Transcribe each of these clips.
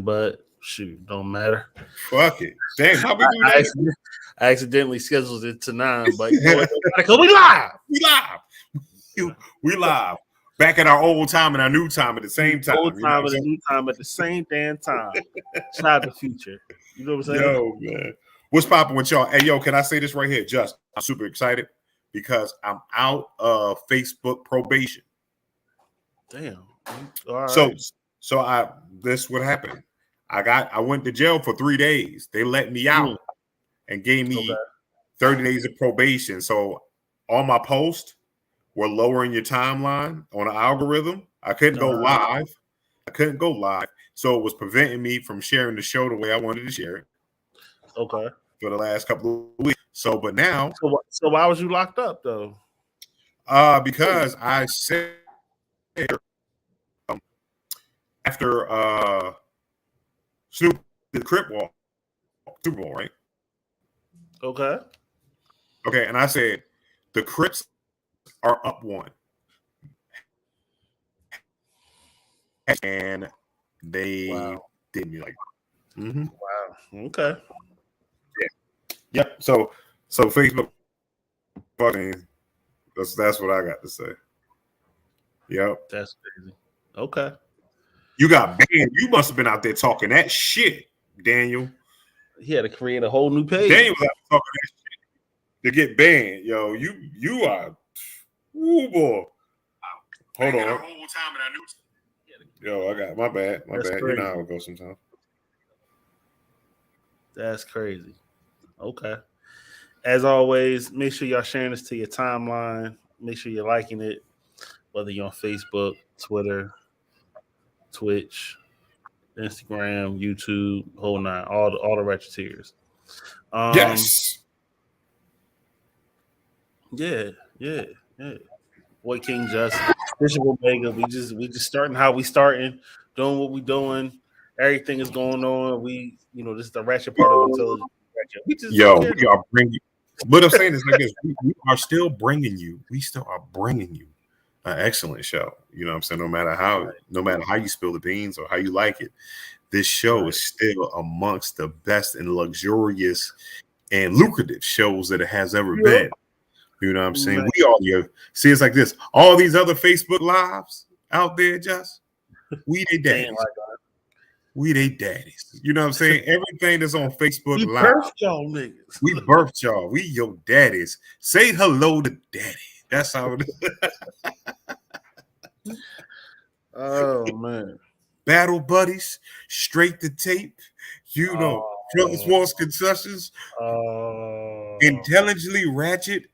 but shoot, don't matter. Fuck it. Damn, how we do I, that? I accidentally scheduled it to 9, but you know what? Because we live. We live. We live. Back in our old time and our new time at the same time. Old time and the new time at the same damn time. Shout out the future. You know what I'm saying? Yo, man. What's popping with y'all? Hey, yo, can I say this right here? Just, I'm super excited because I'm out of Facebook probation. Damn. All right. So this what happened. I went to jail for 3 days. They let me out and gave me 30 days of probation. So all my posts were lowering your timeline on the algorithm. I couldn't go live. So it was preventing me from sharing the show the way I wanted to share it. Okay. For the last couple of weeks. So, but now. So why was you locked up though? Because I said after Snoop the Crip Walk, Super Bowl, right? Okay. Okay, and I said the Crips are up 1. And they did me like wow. Okay. Yep. So Facebook fucking that's what I got to say. Yep. That's crazy. Okay. You got banned. You must have been out there talking that shit, Daniel. He had to create a whole new page. Daniel was out there talking that shit to get banned. Yo, you are boy. Hold on. Yo, I got my bad. My bad. Crazy. You know how it goes sometimes. That's crazy. Okay. As always, make sure y'all sharing this to your timeline. Make sure you're liking it, whether you're on Facebook, Twitter, Twitch, Instagram, YouTube, whole nine, all the Ratcheteers. Yes. Yeah. Boy King Just, Bishop Omega. We just starting how we starting, doing what we doing. Everything is going on. This is the Ratchet part of intelligence. We are bringing. What I'm saying is like this: we are still bringing you. We still are bringing you an excellent show. You know what I'm saying? No matter how you spill the beans or how you like it, this show is still amongst the best and luxurious and lucrative shows that it has ever been. You know what I'm saying? We all see it's like this. All these other Facebook lives out there, just we they daddies. We they daddies. You know what I'm saying? Everything that's on Facebook Live. Birthed y'all niggas. We birthed y'all. We your daddies. Say hello to daddy. That's how it is. Oh man. Battle buddies, straight to tape. You know, Brothers Wars concessions. Intelligently Ratchet.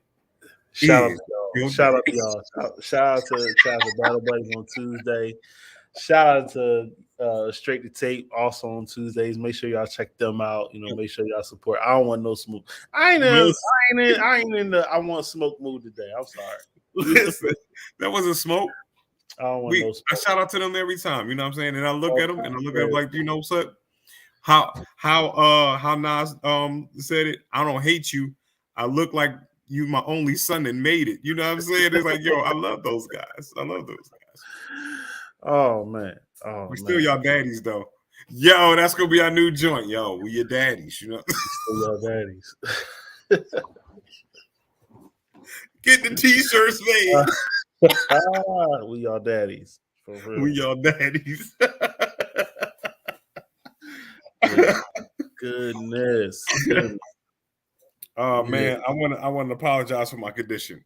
Shout out to y'all. Shout out to Battle Buddies on Tuesday. Shout out to Straight to Tape also on Tuesdays. Make sure y'all check them out. Make sure y'all support. I don't want no smoke. I ain't in the I want smoke mood today. I'm sorry. Listen, that wasn't smoke. I don't want no smoke. I shout out to them every time. You know what I'm saying? And I look at them and I look at them like, you know what's up? How Nas said it. I don't hate you. I look like you my only son and made it. You know what I'm saying? It's like, yo, I love those guys. Oh man. We still y'all daddies though. Yo, that's gonna be our new joint. Yo, we your daddies, you know. Still y'all daddies. Get the t-shirts made. We y'all daddies. For real. We y'all daddies. Goodness. Oh man, I want to apologize for my condition.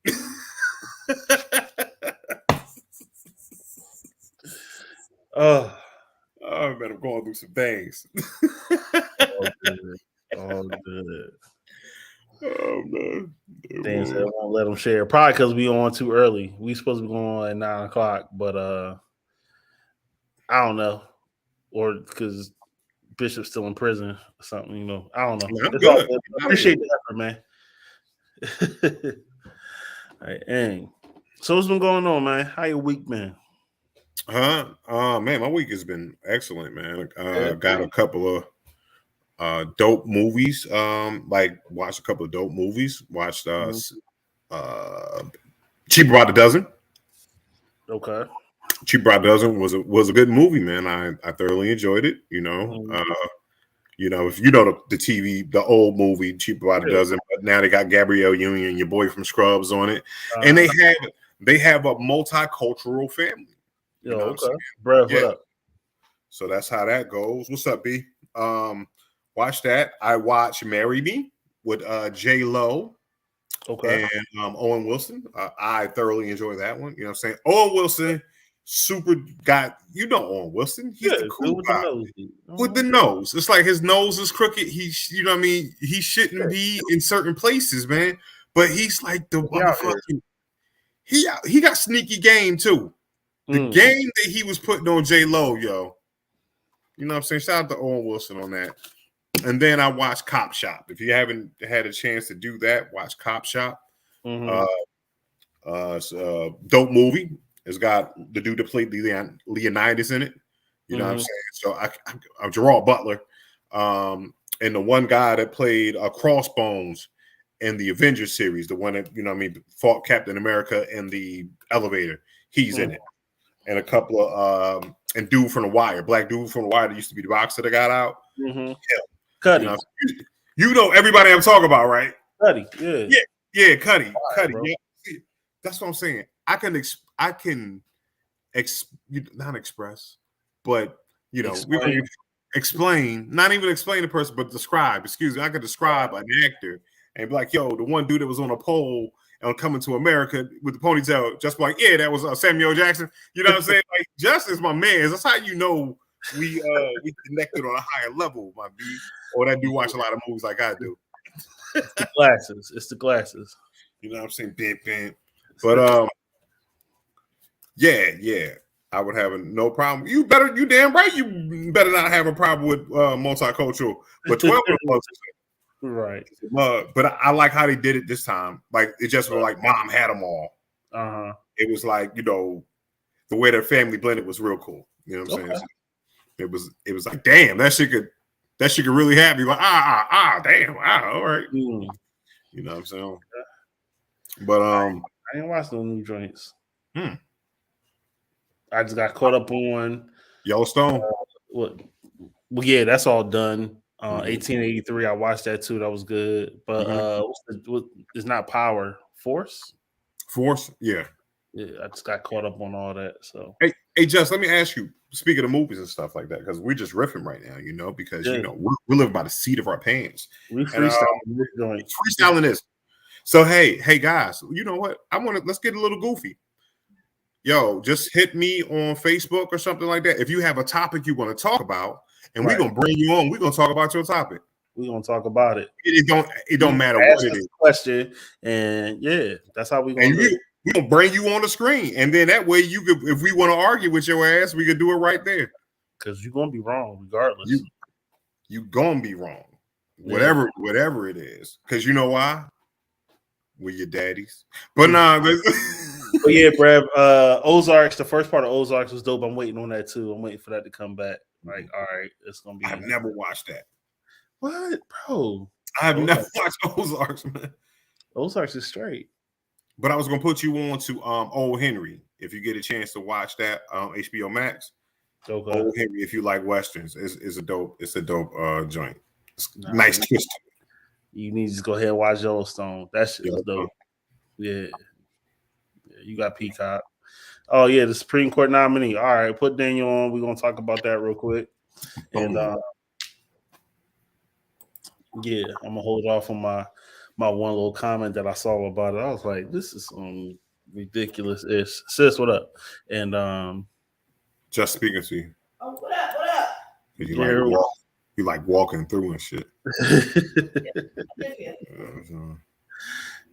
Man, I'm going through some things. All good. Oh man. Damn, said I won't let them share. Probably because we on too early. We supposed to be going on at 9:00, but I don't know, or because Bishop's still in prison or something. I don't know. I'm good. I appreciate the effort, man. All right, and so what's been going on, man? How your week been? Man, my week has been excellent, man. Got a couple of dope movies. Watched a couple of dope movies. Watched Cheaper by the Dozen. Okay. Cheap by Dozen was a good movie, man. I thoroughly enjoyed it. You know, if you know the TV, the old movie Cheap by the Dozen, but now they got Gabrielle Union, your boy from Scrubs, on it, and they have a multicultural family. You know okay. Bruh, what up? So that's how that goes. What's up, B? Watch that. I watch Marry Me with J Lo. Okay. And Owen Wilson. I thoroughly enjoy that one. You know what I'm saying? Owen Wilson, super guy. You know Owen Wilson. He's the cool guy with the nose. It's like his nose is crooked. You know what I mean? He shouldn't be in certain places, man. But he's like the motherfucking. He got sneaky game too. The game that he was putting on J Lo, yo. You know what I'm saying? Shout out to Owen Wilson on that. And then I watched Cop Shop. If you haven't had a chance to do that, watch Cop Shop. It's a dope movie. It's got the dude that played Leonidas in it. You know what I'm saying? So I'm Gerard Butler. And the one guy that played Crossbones in the Avengers series, the one that, fought Captain America in the elevator. He's in it. And a couple of and dude from The Wire, black dude from The Wire that used to be the boxer that got out. Cuddy. You know everybody I'm talking about, right? Cuddy, yeah, Cuddy. Yeah. That's what I'm saying. I can not express, but explain, not even explain the person, but describe. Excuse me, I could describe an actor and be like, yo, the one dude that was on a pole and Coming to America with the ponytail, just like, yeah, that was Samuel Jackson. You know what I'm saying? Like, Just is my man. That's how you know we connected on a higher level, my B. Or that dude watch a lot of movies like I do. It's the glasses. It's the glasses. You know what I'm saying? Bam. But yeah. I would have no problem. You damn right. You better not have a problem with multicultural. But 12 right. But I like how they did it this time. Like it just was like mom had them all. It was like the way their family blended was real cool. You know what I'm saying? It was like damn, that shit could really happen. Like damn, all right. You know what I'm saying? But I didn't watch no new joints. I just got caught up on Yellowstone. Well, yeah, that's all done. 1883, I watched that too. That was good. But it's not Power Force. Yeah. I just got caught up on all that. So hey, Just let me ask you. Speaking of movies and stuff like that, because we're just riffing right now, because we're living by the seat of our pants. We freestyling this. So hey guys, you know what? Let's get a little goofy. Yo, just hit me on Facebook or something like that. If you have a topic you want to talk about, and we're gonna bring you on, we're gonna talk about your topic. We're gonna talk about it. It don't matter what it is. Question, and that's how we're gonna do it. We're gonna bring you on the screen, and then that way you could, if we want to argue with your ass, we could do it right there. Because you're gonna be wrong regardless. You gonna be wrong, whatever it is. Because you know why? We're your daddies. But nah. But yeah, Brad. Ozarks. The first part of Ozarks was dope. I'm waiting on that too. I'm waiting for that to come back. Like, all right, it's gonna be. I've never watched that. What, bro? I've never watched Ozarks, man. Ozarks is straight. But I was gonna put you on to Old Henry if you get a chance to watch that HBO Max. Okay. Old Henry, if you like westerns, is a dope. It's a dope joint. It's nice twist. You need to just go ahead and watch Yellowstone. That shit is dope. Yeah, you got Peacock. Oh yeah, the Supreme Court nominee. All right, put Daniel on. We're gonna talk about that real quick. And I'm gonna hold off on my one little comment that I saw about it. I was like, this is ridiculous-ish. Sis, what up? And just speaking to you. Oh, what up? You like walking through and shit.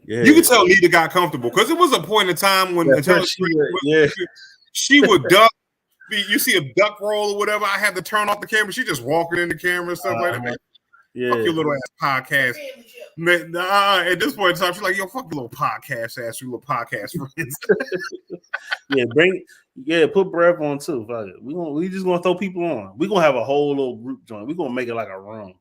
You can tell Nita got comfortable because it was a point in time when she would duck. You see a duck roll or whatever. I had to turn off the camera. She just walking in the camera and stuff like that. Fuck your little ass podcast. Man, at this point in time, she's like, yo, fuck your little podcast ass, you little podcast friends. Put Brev on too. We just gonna throw people on. We're gonna have a whole little group joint. We're gonna make it like a room.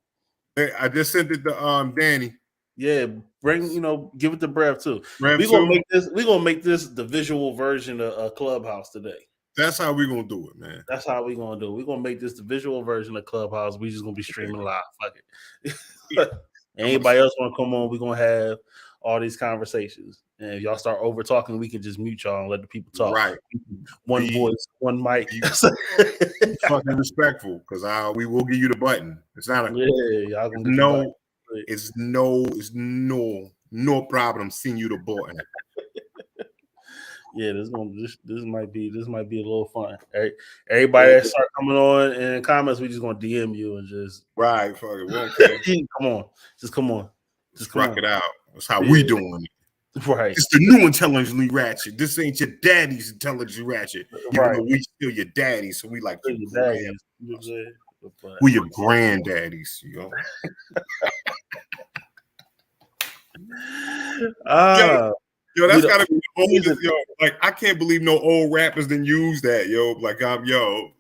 Hey, I just sent it to Danny. Yeah, give it to Brev too. We're gonna make this the visual version of Clubhouse today. That's how we're gonna do it, man. That's how we're gonna do it. We're gonna make this the visual version of Clubhouse. We just gonna be streaming live. Fuck it. Anybody else want to come on? We're gonna have all these conversations. And if y'all start over talking, we can just mute y'all and let the people talk. Right. One voice, one mic. Fucking respectful, because we will give you the button. It's not a y'all gonna it's no problem seeing you the button. Yeah, this might be a little fun. Everybody that start coming on in comments, we just gonna DM you and just right. Fuck it, okay. come on, just come on, just rock it out. That's how we doing it. Right. It's the new intelligently ratchet. This ain't your daddy's intelligent ratchet. Right. We still your daddy, so we like your daddies. We your granddaddies, yo. Yo, that's gotta be the oldest, yo. Like, I can't believe no old rappers didn't use that, yo. Like, yo.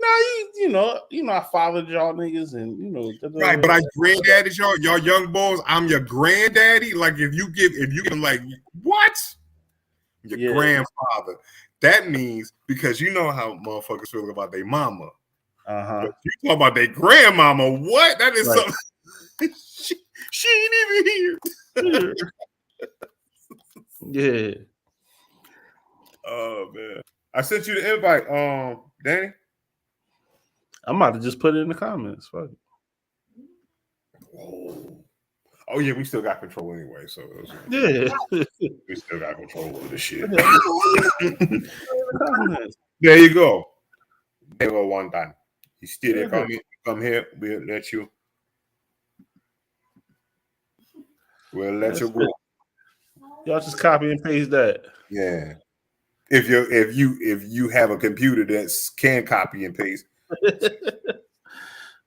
No, you know, I fathered y'all niggas, and right. But I granddaddy y'all young boys. I'm your granddaddy. Like, if you can, like, what? Your grandfather. That means, because you know how motherfuckers feel about their mama. But you talk about their grandmama. What? That is something. she ain't even here. Yeah. Oh man, I sent you the invite, Danny. I'm about to just put it in the comments. Fuck it. Oh yeah, we still got control anyway. So yeah, we still got control over the shit. There you go. There you go. One time. You still there? Come here. We'll let you. We'll let you go. Y'all just copy and paste that. Yeah. If you have a computer that can copy and paste.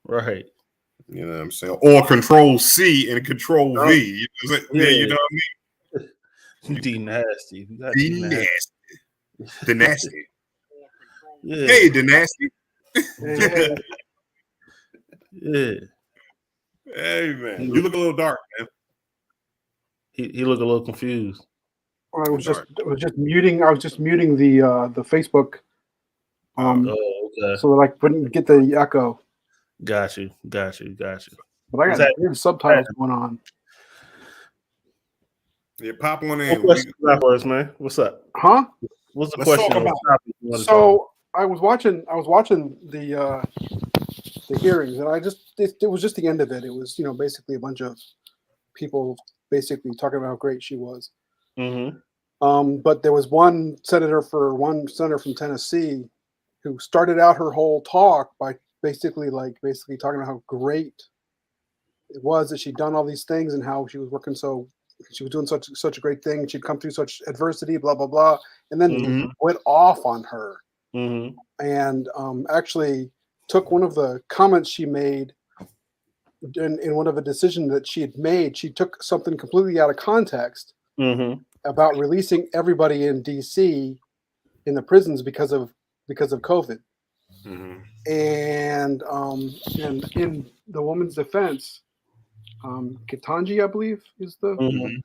Right. You know what I'm saying? Or Control C and Control V. You know what I mean? D nasty. D nasty. The nasty. Yeah. Hey, the nasty. Yeah. Hey man, you look a little dark, man. He looked a little confused. I was just muting. I was just muting the Facebook. Okay. So that I couldn't get the echo. Got you. But I got weird subtitles going on. Yeah, pop on in. What question for us, man? What's up? Huh? What's the question about? So I was watching the hearings, and it was just the end of it. It was basically a bunch of people basically talking about how great she was. Mm-hmm. But there was one senator from Tennessee who started out her whole talk by basically talking about how great it was that she'd done all these things and how she was doing such a great thing. She'd come through such adversity, blah, blah, blah. And then went off on her and actually took one of the comments she made in one of a decision that she had made. She took something completely out of context about releasing everybody in DC in the prisons because of COVID. And in the woman's defense, Ketanji, I believe, is the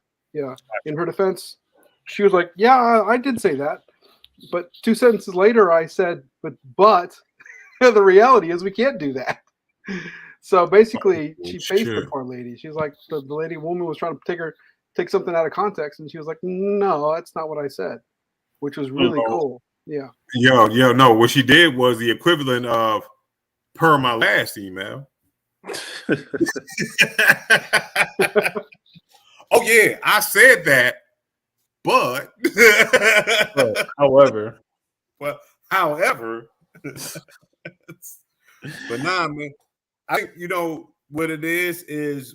in her defense, she was like, yeah, I did say that, but 2 sentences later I said, but the reality is we can't do that. So basically she faced the poor lady. She's like, the woman was trying to take something out of context, and she was like, no, that's not what I said, which was really cool. Yeah. No, what she did was the equivalent of per my last email. Oh yeah, I said that, but however, but nah, man. I think what it is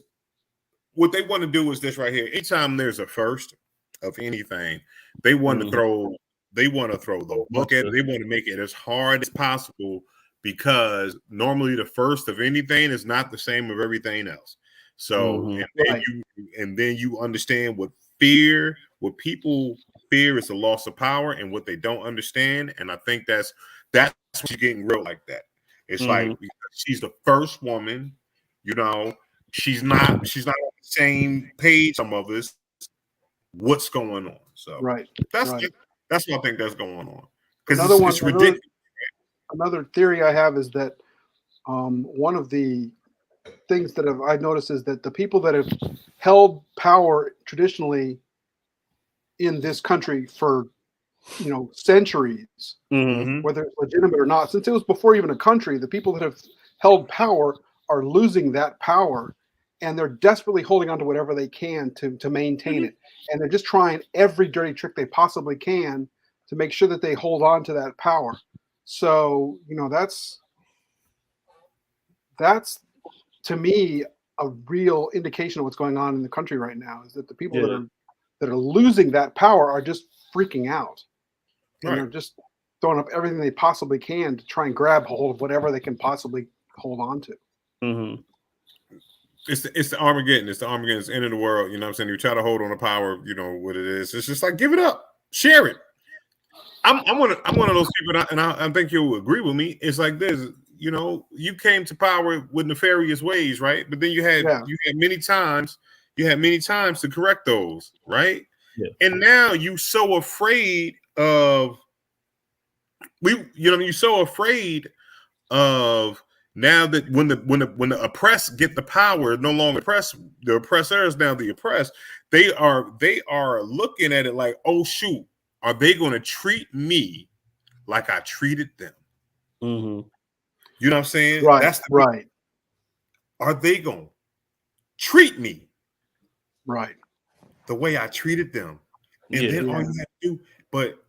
what they want to do is this right here. Anytime there's a first of anything, they want to throw the book at it. They want to make it as hard as possible, because normally the first of anything is not the same of everything else. So and then you understand what people fear is the loss of power, and what they don't understand. And I think that's what you're getting real like that. It's like, she's the first woman, she's not on the same page some of us. What's going on? So that's what I think that's going on. because it's ridiculous. Another theory I have is that one of the things that I've noticed is that the people that have held power traditionally in this country for centuries, whether it's legitimate or not, since it was before even a country, the people that have held power are losing that power, and they're desperately holding on to whatever they can to maintain it, and they're just trying every dirty trick they possibly can to make sure that they hold on to that power. So that's to me a real indication of what's going on in the country right now, is that the people that are losing that power are just freaking out. And they're just throwing up everything they possibly can to try and grab hold of whatever they can possibly hold on to. Mm-hmm. It's the Armageddon. It's the Armageddon. It's the end of the world. You know what I'm saying? You try to hold on to power, what it is. It's just like, give it up. Share it. I'm one of those people, and I think you'll agree with me. It's like this. You came to power with nefarious ways, right? But then you had many times to correct those, right? Yeah. And now you're so afraid of you're so afraid of now that when the oppressed get the power, no longer the oppressors, now the oppressed, they are looking at it like, oh shoot, are they going to treat me like I treated them? Mm-hmm. You know what I'm saying? Right. That's right. Are they going to treat me right the way I treated them? And then all you have to do, but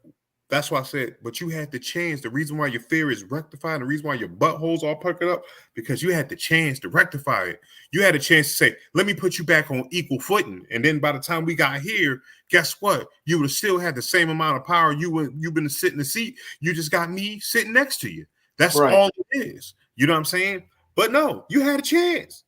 that's why I said, but you had the chance. The reason why your fear is rectified, the reason why your buttholes all puckered up, because you had the chance to rectify it. You had a chance to say, let me put you back on equal footing. And then by the time we got here, guess what? You would have still had the same amount of power. You've been sitting in the seat. You just got me sitting next to you. That's all it is. You know what I'm saying? But no, you had a chance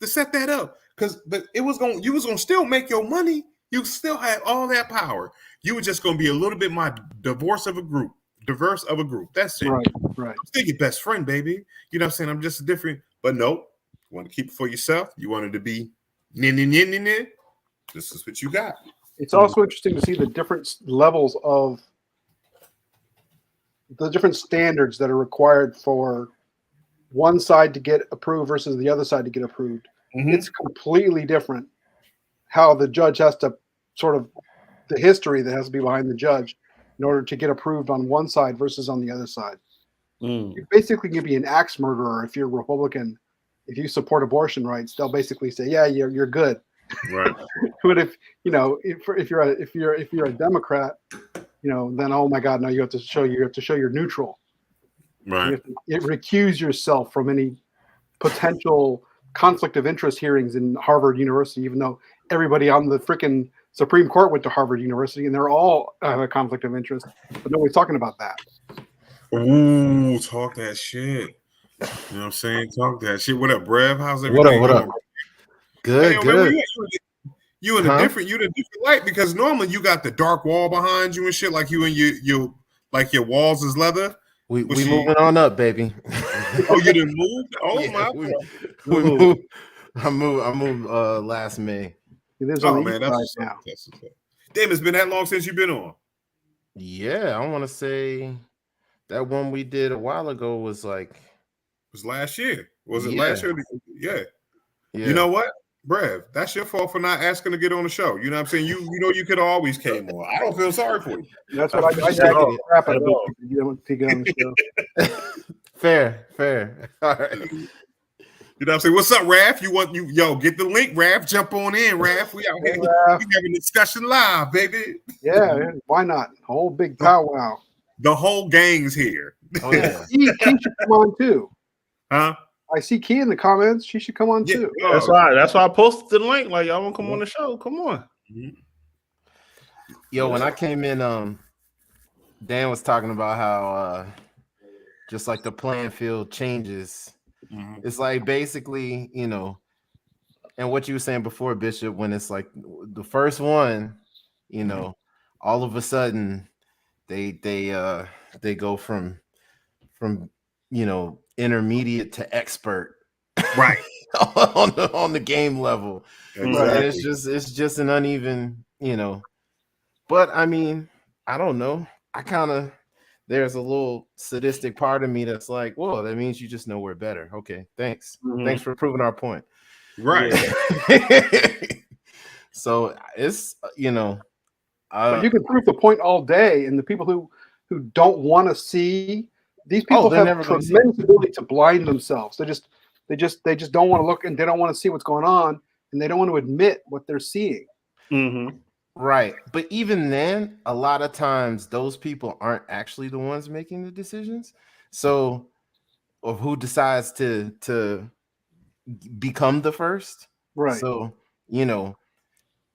to set that up, but you was gonna still make your money. You still had all that power. You were just gonna be a little bit more diverse of a group. That's it. Right. I'm still your best friend, baby. You know what I'm saying? I'm just different. But no, you want to keep it for yourself. You wanted to be this is what you got. It's also interesting to see the different levels of the different standards that are required for one side to get approved versus the other side to get approved. Mm-hmm. It's completely different how the judge has to sort of the history that has to be behind the judge in order to get approved on one side versus on the other side. You basically can be an axe murderer if you're Republican. If you support abortion rights, they'll basically say, yeah, you're good. Right. But if you're a Democrat, then oh my God, no, you have to show you're neutral. Right. You have to recuse yourself from any potential conflict of interest hearings in Harvard University, even though everybody on the freaking Supreme Court went to Harvard University and they're all have a conflict of interest, but nobody's talking about that. Ooh, talk that shit. You know what I'm saying? Talk that shit. What up, Brev? How's everything? What up? Good, hey, good. Man, you in a different light, because normally you got the dark wall behind you and shit, like you and your walls is leather. We moving on up, baby. Oh, you didn't move? Oh yeah, my God. We moved. I moved last May. Oh man, that's now. Damn, it's been that long since you've been on. Yeah, I want to say that one we did a while ago was last year. Was it last year? Yeah. You know what, Brev? That's your fault for not asking to get on the show. You know what I'm saying? You could have always came on. I don't feel sorry for you. That's what I crap at all. You don't get on the show. Fair. All right. You know what I'm saying? What's up, Raph? Get the link, Raph. Jump on in, Raph. We out here. We having a discussion live, baby. Yeah, why not? A whole big powwow. The whole gang's here. Oh yeah. Key should come on too. Huh? I see Key in the comments. She should come on too. That's why I posted the link. Like, y'all want to come on the show? Come on. Yo, when I came in, Dan was talking about how just like the playing field changes. Mm-hmm. It's like basically, and what you were saying before, Bishop, when it's like the first one, all of a sudden they go from intermediate to expert, right? on the game level. Exactly. And it's just an uneven, but I mean, I don't know. there's a little sadistic part of me that's like, well, that means you just know we're better. Okay, thanks. Thanks for proving our point. Right. So it's, but you can prove the point all day, and the people who don't want to see, these people have tremendous ability to blind themselves. They just don't want to look, and they don't want to see what's going on, and they don't want to admit what they're seeing. Right. But even then, a lot of times those people aren't actually the ones making the decisions. So, or who decides to become the first. Right. So,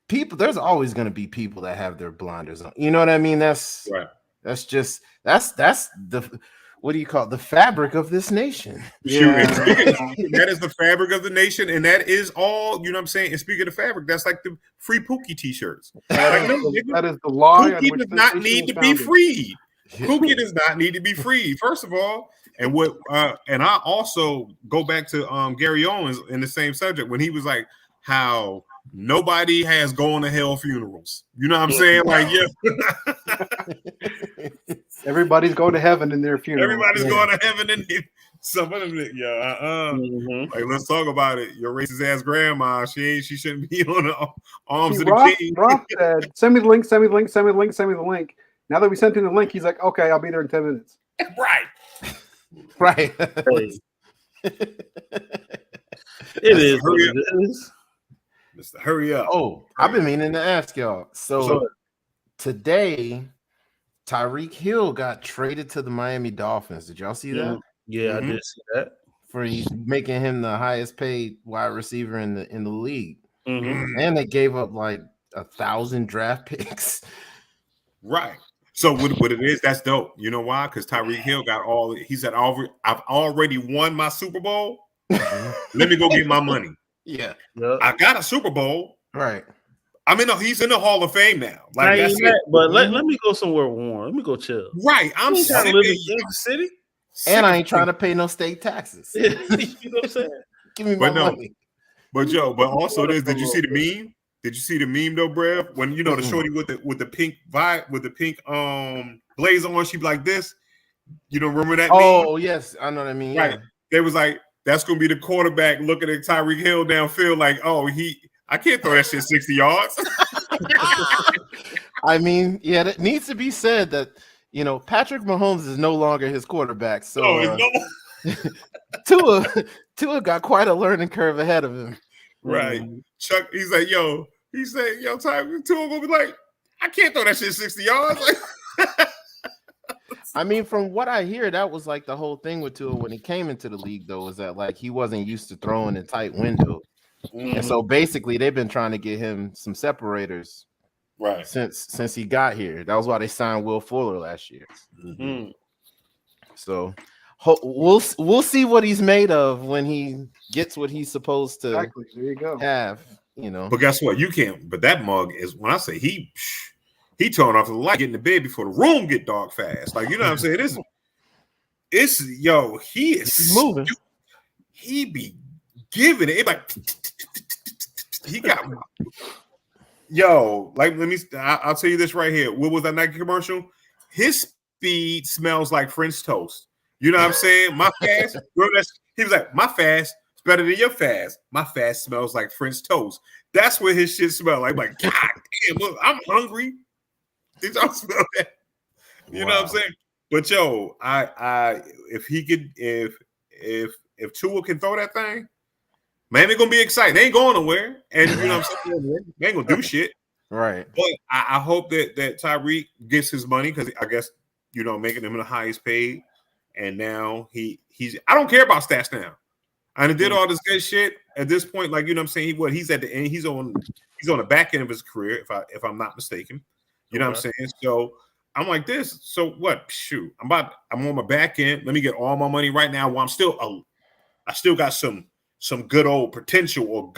people, there's always going to be people that have their blinders on. You know what I mean? That's right. That's the, what do you call it? The fabric of this nation. Yeah. That is the fabric of the nation, and that is all, you know what I'm saying? And speaking of fabric, that's like the free Pookie t-shirts. That is the law. Pookie does not need to be freed. Pookie does not need to be freed, first of all. And what and I also go back to Gary Owens in the same subject when he was like, how nobody has going to hell funerals. You know what I'm saying? Like, everybody's going to heaven in their funeral. Everybody's going to heaven in some of them. Like, let's talk about it. Your racist ass grandma, she shouldn't be on the arms of the king. Roth said, send me the link, send me the link, send me the link, send me the link. Now that we sent him the link, he's like, okay, I'll be there in 10 minutes. Right. It is what it is. Mr. Hurry up. Oh, I've been meaning to ask y'all. So today, Tyreek Hill got traded to the Miami Dolphins. Did y'all see that? Yeah, I did see that. For making him the highest paid wide receiver in the league. And they gave up like 1,000 draft picks. Right. So what it is, that's dope. You know why? Because Tyreek Hill he said, I've already won my Super Bowl. Let me go get my money. Yeah. I got a Super Bowl. Right. He's in the Hall of Fame now. Like, that's it. But let me go somewhere warm. Let me go chill. Right. I'm trying to live in Kansas City. And I ain't trying to pay no state taxes. You know what I'm saying? Give me my money. But Joe, also this, did you see the meme? Did you see the meme though, Brev? When the shorty with the pink vibe, with the pink blazer on, she be like this. You don't remember that meme? Oh, yes, I know what I mean. Right. Yeah. They was like, that's gonna be the quarterback looking at Tyreek Hill downfield, like, I can't throw that shit 60 yards. I mean, yeah, it needs to be said that Patrick Mahomes is no longer his quarterback. So Tua got quite a learning curve ahead of him. Right. Chuck, he's like, Tua gonna be like, I can't throw that shit 60 yards. I mean, from what I hear, that was like the whole thing with Tua when he came into the league, though, is that like he wasn't used to throwing in tight windows. And so basically they've been trying to get him some separators since he got here. That was why they signed Will Fuller last year. So we'll see what he's made of when he gets what he's supposed to there you go. have. But guess what? You can't. But that mug is, when I say he turned off the light, get in the bed before the room get dark fast. Like, you know what I'm saying? He is moving. He be giving it. Like, he got I'll tell you this right here. What was that Nike commercial? His speed smells like French toast. You know what I'm saying? My fast, he was like, my fast is better than your fast. My fast smells like French toast. That's what his shit smell like. Like, God damn, look, I'm hungry. Did y'all smell that? You know what I'm saying? But if he could, if Tua can throw that thing, man, they're gonna be excited. They ain't going nowhere, and you know what I'm saying, they ain't gonna do shit. Right. But I hope that Tyreek gets his money, because I guess making him the highest paid, and now he's. I don't care about stats now. I did all this good shit at this point. Like, you know what I'm saying? He's at the end. He's on the back end of his career, if I'm not mistaken. You know what I'm saying? So I'm like this. So what? Shoot, I'm on my back end. Let me get all my money right now. While I still got some good old potential, or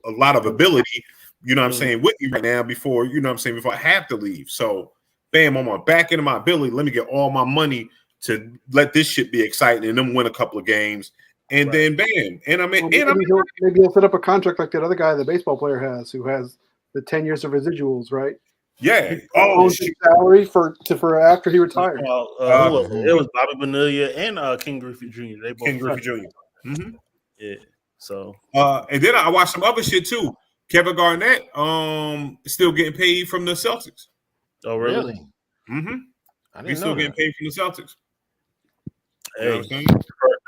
a lot of ability. You know what I'm saying, with me right now before before I have to leave. So bam, on my back end of my ability, let me get all my money to let this shit be exciting and then win a couple of games. And then bam. And maybe he'll set up a contract like that other guy, the baseball player has, who has the 10 years of residuals, right? Yeah. Oh, salary for after he retired. Who was it? It was Bobby Bonilla and King Griffey Jr. They both King Griffey Jr. Mm-hmm. Yeah. So and then I watched some other shit too. Kevin Garnett still getting paid from the Celtics. Oh, really? Mm-hmm. He's still getting paid from the Celtics. Hey, you know what I'm saying?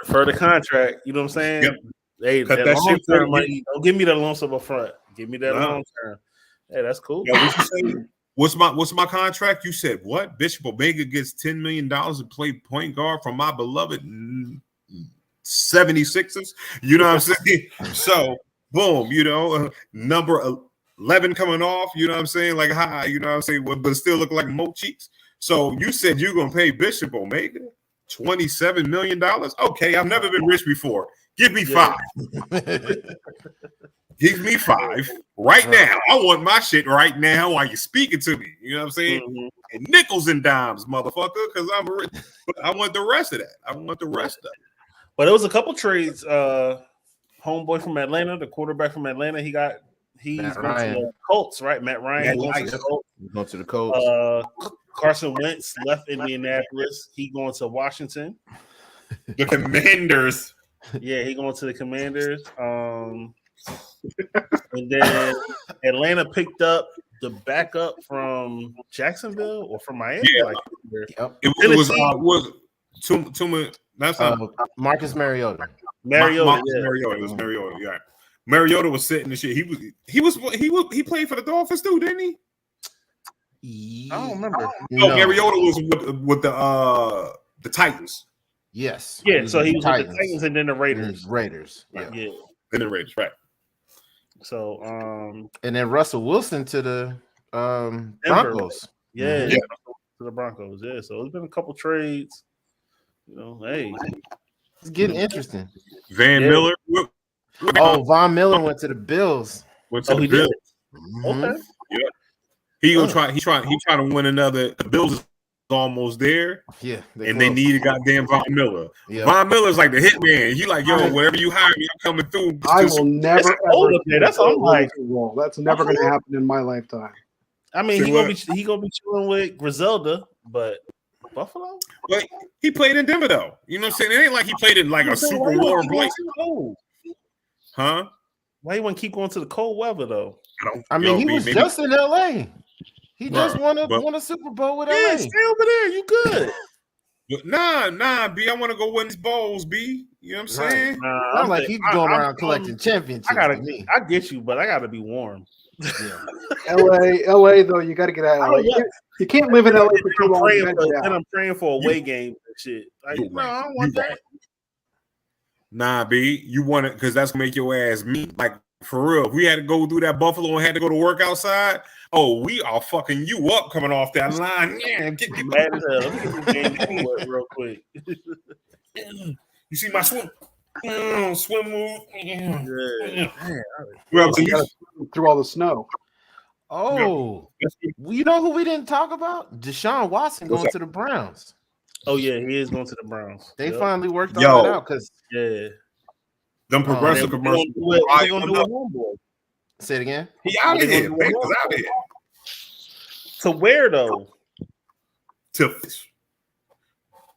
For the contract, you know what I'm saying? Yep. Hey, Cut that that long shit term money. Don't give me that lump sum up front. Give me that long term. Hey, that's cool. Yeah, what you say? What's my contract? You said what? Bishop Omega gets $10 million to play point guard from my beloved 76ers. You know what I'm saying? So boom, number 11 coming off. You know what I'm saying? Like high. You know what I'm saying? But still look like Mo cheeks. So you said you're gonna pay Bishop Omega $27 million? Okay, I've never been rich before. Give me 5. Give me 5 right now. I want my shit right now while you're speaking to me. You know what I'm saying? Mm-hmm. And nickels and dimes, motherfucker, because I'm rich. But I want the rest of that. I want the rest of it. But there was a couple trades. Homeboy from Atlanta, the quarterback from Atlanta, he's going to the Colts, right? Matt Ryan going to the Colts. Going to the Colts. Carson Wentz left Indianapolis. He going to Washington. The Commanders. Yeah, he going to the Commanders. And then Atlanta picked up the backup from Jacksonville or from Miami. Yeah. It was Tuma. That's Marcus Mariota. Mariota. It was Mariota. Yeah. Mariota was sitting and shit. He played for the Dolphins too, didn't he? I don't remember. No, Mariota was with the Titans. Yes. Yeah, so he was with the Titans and then the Raiders. Yeah. Then the Raiders, right. So and then Russell Wilson to the Broncos. Yeah, to the Broncos. Yeah. So it's been a couple trades. Hey. It's getting interesting. Van Miller. Von Miller went to the Bills. Went to the Bills. Mm-hmm. Okay. Yeah. He gonna try. He trying to win another. The Bills is almost there. Yeah. They need a goddamn Von Miller. Yeah. Von Miller's like the hitman. He like, yo, whatever you hire me, I'm coming through. I will never. That's all I'm like. That's never going to happen in my lifetime. I mean, he gonna be chilling with Griselda, but Buffalo. But he played in Denver though. You know what I'm saying? It ain't like he played in like a super warm place. Huh? Why you want to keep going to the cold weather though? He was just in LA. He just won a Super Bowl with LA. Yeah, stay over there. You good? But nah, B. I want to go win these bowls, B. You know what I'm saying? Nah, I'm like he's going around collecting championships. I get you, but I gotta be warm. Yeah. LA though, you got to get out of LA. You can't live in LA for too long. And I'm praying for away games and shit. Like, no, I don't want that. Nah, B. You want it because that's gonna make your ass meat. Like for real. If we had to go through that Buffalo and had to go to work outside, we are fucking you up coming off that line. Yeah, get mad as hell. Let me get this game real quick. You see my swim move? Yeah. Through all the snow. Oh, you know who we didn't talk about? Deshaun Watson going to the Browns. Oh yeah, he is going to the Browns. They finally worked all that out because them progressive commercials. Say it again. He out of here. Man, out of here. To where though? To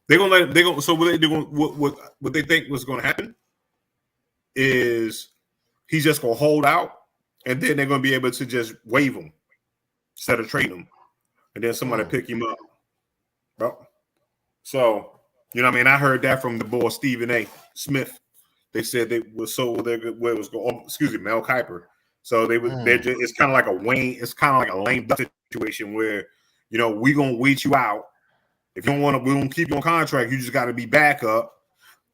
they're gonna let. They gonna. So what they do? What they think was going to happen is he's just going to hold out, and then they're going to be able to just waive him instead of trade him, and then somebody pick him up. Well, so you know what I mean. I heard that from the boy Stephen A. Smith. They said they was where it was going. Excuse me, Mel Kiper. So they would. It's kind of like a Wayne. It's kind of like a lame duck situation where we gonna wait you out. If you don't want to, we don't keep you on contract. You just got to be backup,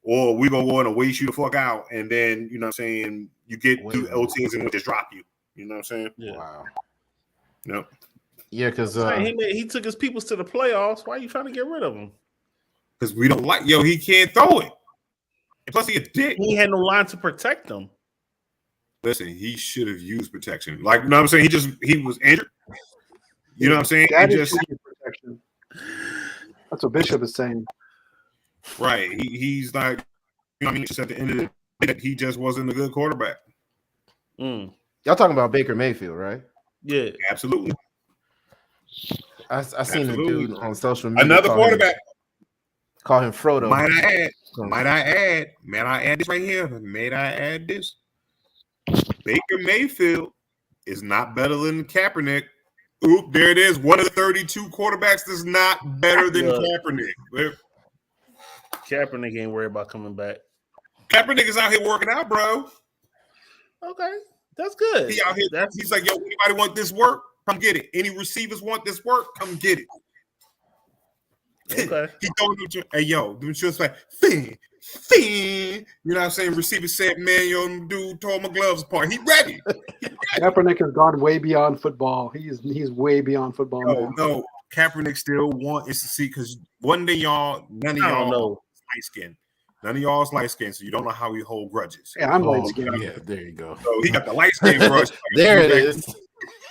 or we gonna go in and wait you the fuck out, and then you know what I'm saying you get through OTs and we just drop you. You know what I'm saying? Yeah. Wow. Yep. Yeah, because he took his peoples to the playoffs. Why are you trying to get rid of him? Because we don't like he can't throw it. And plus, he a dick. He had no line to protect them. Listen, he should have used protection. Like, you know what I'm saying? He was injured. You know what I'm saying? Protection. That's what Bishop is saying. Right. He's like, just at the end of the day, he just wasn't a good quarterback. Y'all talking about Baker Mayfield, right? Yeah. Absolutely. I seen a dude on social media. Another quarterback. Call him Frodo. Might I add this right here? May I add this? Baker Mayfield is not better than Kaepernick. Oop, there it is. One of the 32 quarterbacks that's not better than Kaepernick. Kaepernick ain't worried about coming back. Kaepernick is out here working out, bro. Okay, that's good. He out here. He's like, yo, anybody want this work? Come get it. Any receivers want this work? Come get it. Okay. He told them, hey, yo, them just like, fin. You know what I'm saying? Receiver said, man, yo, dude tore my gloves apart. He ready. Kaepernick has gone way beyond football. He's way beyond football. No, Kaepernick still wants to see, because one day none of y'all light skinned. None of y'all is light skinned, so you don't know how he hold grudges. Yeah, I'm light skinned. Yeah, there you go. So he got the light skin grudge. There it is.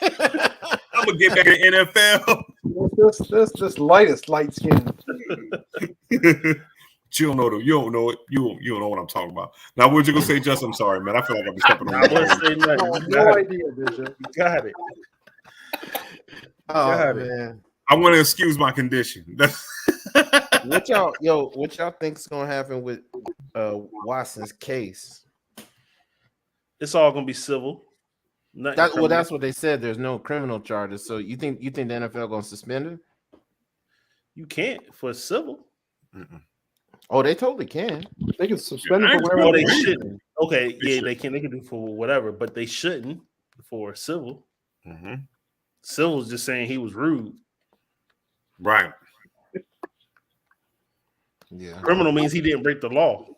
I'm gonna get back in the NFL. This lightest light skin. You don't know it. You don't know what I'm talking about. Now, what you gonna say, Justin? I'm sorry, man. I feel like I'm stepping on. I wouldn't say nothing. No idea, Bishop. You got it. Oh man. I want to excuse my condition. What y'all think's gonna happen with Watson's case? It's all gonna be civil. That's what they said. There's no criminal charges. So you think the NFL gonna suspend him? You can't for civil. Mm-mm. Oh, they totally can. They can suspend him for whatever. whatever. They shouldn't. Okay, yeah, they can do for whatever, but they shouldn't for civil. Mm-hmm. Civil's just saying he was rude. Right. Yeah. Criminal means he didn't break the law.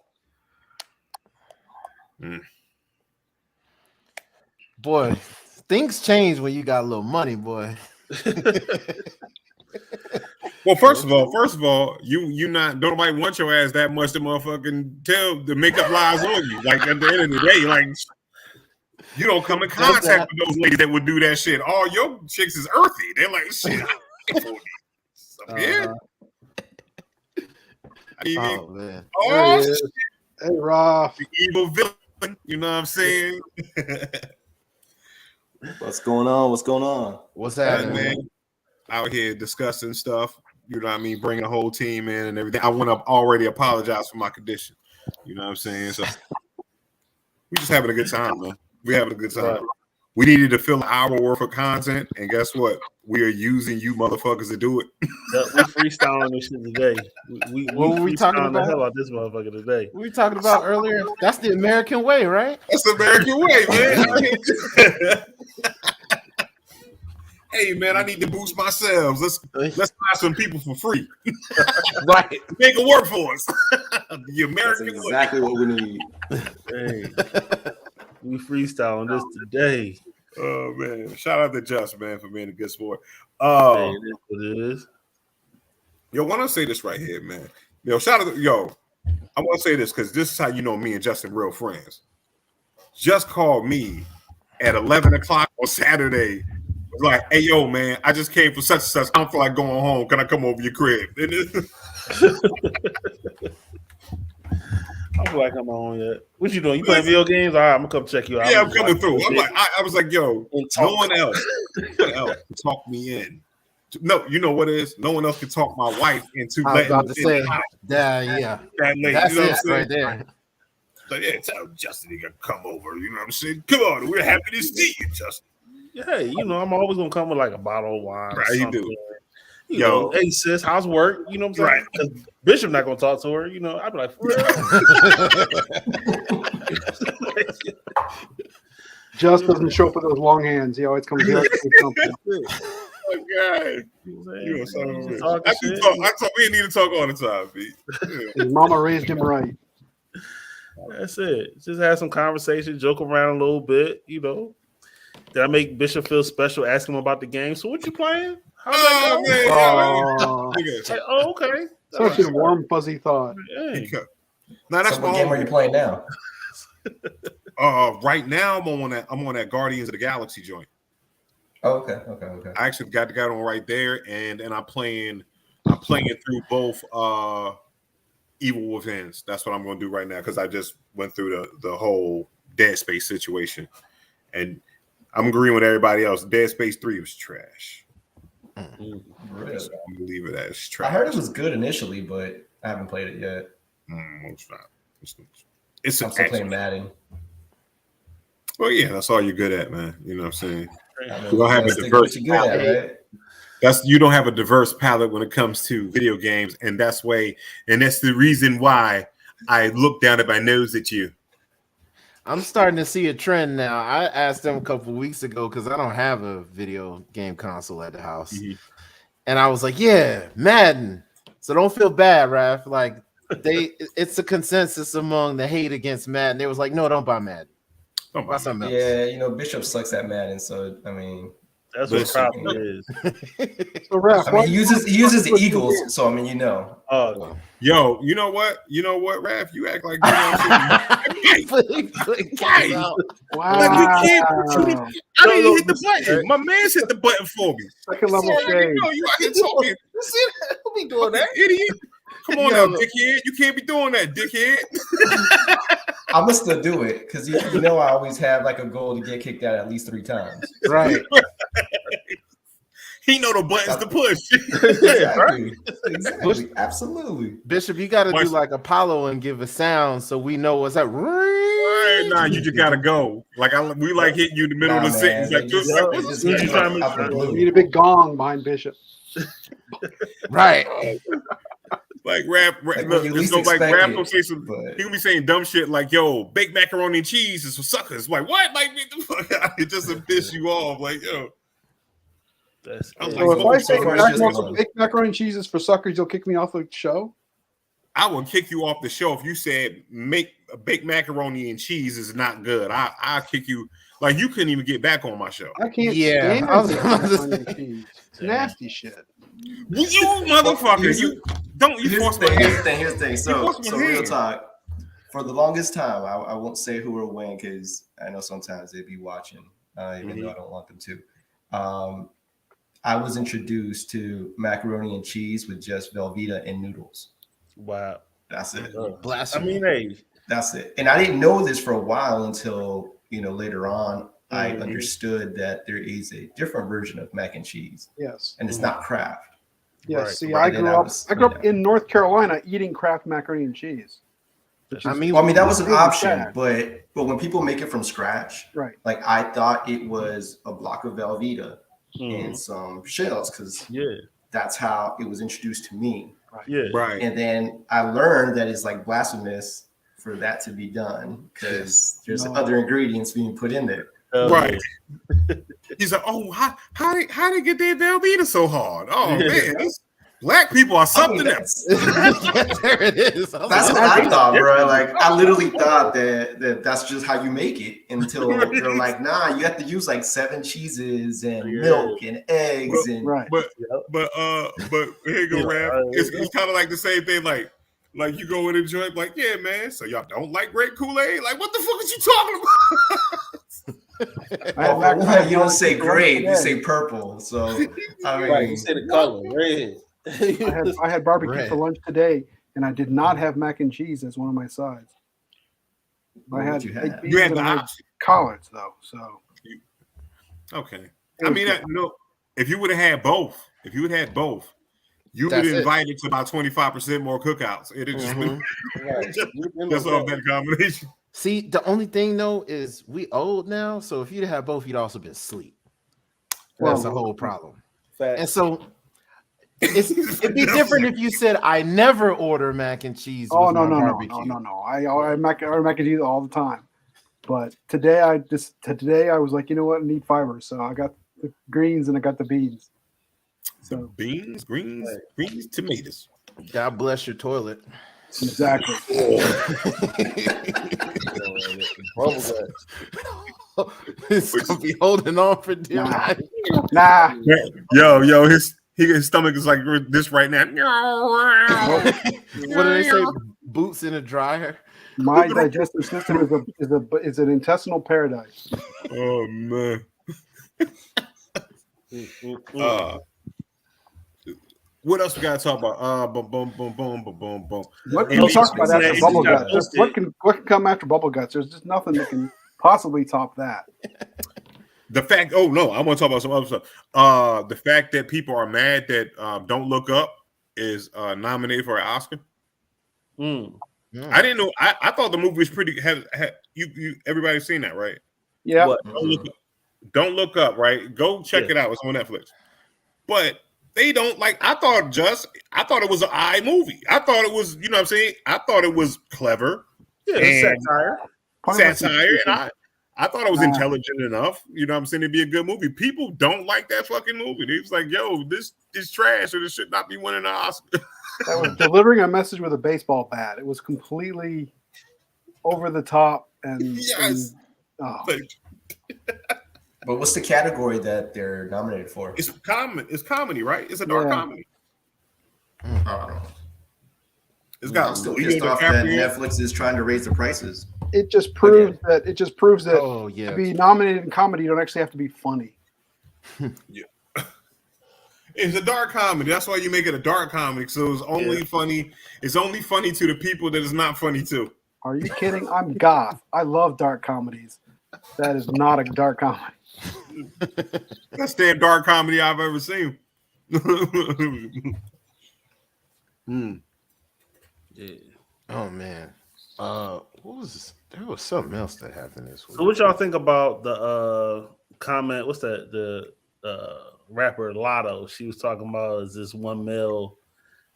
Boy, things change when you got a little money, boy. Well, first of all, you don't nobody want your ass that much to motherfucking to make up lies on you. Like at the end of the day, like you don't come in contact with those ladies that would do that shit. All your chicks is earthy. They're like, shit. Yeah. Oh man. Oh shit. Hey, Rob. The evil villain. You know what I'm saying? What's going on? What's happening, man? Out here discussing stuff. You know what I mean? Bringing a whole team in and everything. I want to already apologize for my condition. You know what I'm saying? So we just having a good time, man. We having a good time. Right. We needed to fill an hour worth of content, and guess what? We are using you motherfuckers to do it. We're freestyling this shit today. What were we talking about? The hell out this motherfucker today. What were we talking about earlier? That's the American way, right? That's the American way, man. Hey man, I need to boost myself. Let's buy some people for free. Right. Make it work for us. The American That's exactly what we need. Hey, we freestyling this today. Oh man. Shout out to Just, man, for being a good sport. Hey, it is what it is. Yo, why don't I say this right here, man? Shout out to I want to say this because this is how you know me and Justin real friends. Just called me at 11 o'clock on Saturday. Like, hey, yo, man, I just came for such and such. I don't feel like going home. Can I come over your crib? I feel like I'm on yet. What you doing? You playing video games? All right, I'm gonna come check you out. Yeah, I'm coming through. I'm like, I was like, yo, no one else can talk me in. No, you know what it is? No one else can talk my wife into. I was about to say, yeah, that late. That's you know it right there. Like, yeah, tell Justin he can come over. You know what I'm saying? Come on, we're happy to see you, Justin. Hey, I'm always gonna come with like a bottle of wine. Right, you do. You know, hey sis, how's work? You know what I'm saying? Right. Bishop not gonna talk to her. I'd be like, for real. Just doesn't show up with those long hands. He always comes here. Oh God! You son of a bitch. We need to talk all the time, B. Yeah. His mama raised him right. That's it. Just have some conversation, joke around a little bit. Did I make Bishop feel special? Ask him about the game. So what you playing? Man! Okay. Such a warm, fuzzy thought. Hey. Now that's what game are you playing now? Right now I'm on that Guardians of the Galaxy joint. Oh, okay. I actually got on right there, and I'm playing through both Evil Withins. That's what I'm going to do right now because I just went through the whole Dead Space situation, and I'm agreeing with everybody else. Dead Space 3 was trash. Really? I'm gonna leave it as I trash. heard it was good initially, but I haven't played it yet. It's not. I'm still playing Madden. Well, yeah, that's all you're good at, man. You know what I'm saying? You don't have a diverse what you're good at, right? You don't have a diverse palette when it comes to video games, and that's the reason why I look down at my nose at you. I'm starting to see a trend now. I asked them a couple of weeks ago because I don't have a video game console at the house. Mm-hmm. And I was like, yeah, Madden. So don't feel bad, Raph. Like it's a consensus among the hate against Madden. They was like, no, don't buy Madden. Don't buy something else. Yeah, Bishop sucks at Madden, so I mean that's what the problem is. So Raph, he uses the Eagles, so I mean Yo, you know what, Raph? You act like wow. Like you can't. I didn't even hit the button. My man's hit the button for me. Second level shade. You out here talking. Who be doing that? Idiot. Come on now, dickhead. You can't be doing that, dickhead. I must still do it because I always have like a goal to get kicked out at least 3 times. Right. He know the buttons to push. Exactly. Absolutely. Bishop, you got to do like Apollo and give a sound so we know what's that. Nah, you just gotta go. Like we like hitting you in the middle of the sentence. You need a big gong behind Bishop. Right. Like Raph will say some. He will be saying dumb shit like, "Yo, baked macaroni and cheese is for suckers." Like what? Like it just to piss you off. Like yo. So if I say baked macaroni and cheese is for suckers, you'll kick me off the show? I will kick you off the show if you said baked macaroni and cheese is not good. I'll kick you. Like you couldn't even get back on my show. I can't stand macaroni and cheese. It's nasty shit. You motherfucker! Here's the thing. So real talk. For the longest time, I won't say who or when because I know sometimes they'd be watching, even though I don't want them to. I was introduced to macaroni and cheese with just Velveeta and noodles. Wow, that's it. Blasphemy. That's it. And I didn't know this for a while until later on. I understood that there is a different version of mac and cheese. Yes, and it's not Kraft. Yes, right. See, I grew up in North Carolina eating Kraft macaroni and cheese. I mean that was an option, but when people make it from scratch, right? Like I thought it was a block of Velveeta and some shells because that's how it was introduced to me. Right. And then I learned that it's like blasphemous for that to be done because there's other ingredients being put in there. Right. He's like, oh, how they get their Velveeta so hard? Oh man, black people are something else. There it is. That's what I thought, bro. Like I literally thought that that's just how you make it until they're like, nah, you have to use like 7 cheeses and milk and eggs But here you go, Raph. It's kind of like the same thing, like you go in and joint, like, yeah, man. So y'all don't like grape Kool-Aid? Like, what the fuck is you talking about? You don't say grape, you say purple. So I mean, you say the color red. I had barbecue for lunch today, and I did not have mac and cheese as one of my sides. I had collards though. So okay. I mean, if you would have had both, you would have invited to about 25% more cookouts. It'd just been that's all that combination. See, the only thing though is we old now, so if you'd had both, you'd also been asleep. That's the whole problem. And so it'd be different if you said I never order mac and cheese. Oh no. I order mac and cheese all the time. But today I was like, you know what, I need fiber, so I got the greens and I got the beans. So beans, greens, tomatoes. God bless your toilet. Exactly. It's gonna be holding on for dear life. Nah. Yo, his stomach is like this right now. What do they say? Boots in a dryer. My digestive system is an intestinal paradise. Oh man. What else we gotta talk about? Boom. What can you talk about after bubble guts? What can come after bubble guts? There's just nothing that can possibly top that. The fact, I want to talk about some other stuff. The fact that people are mad that Don't Look Up is nominated for an Oscar. I didn't know. I thought the movie was pretty. You everybody's seen that, right? Yeah. What? Don't look up, right? Go check it out. It's on Netflix. But they don't like. I thought it was an eye movie. I thought it was, you know what I'm saying? I thought it was clever. Yeah, and satire. And I thought it was intelligent enough. You know what I'm saying? To be a good movie. People don't like that fucking movie. They was like, yo, this is trash, or this should not be winning an Oscar. That was delivering a message with a baseball bat. It was completely over the top and But what's the category that they're nominated for? It's comedy, right? It's a dark comedy. It's got I'm still pissed off that Netflix is trying to raise the prices. It just proves that to be nominated in comedy, you don't actually have to be funny. Yeah. It's a dark comedy. That's why you make it a dark comedy. So it's only funny. It's only funny to the people that it's not funny to. Are you kidding? I'm goth. I love dark comedies. That is not a dark comedy. That's the dark comedy I've ever seen. Yeah. Oh man. There was something else that happened this week. So what y'all think about the comment? What's that? The rapper Lotto. She was talking about is this one male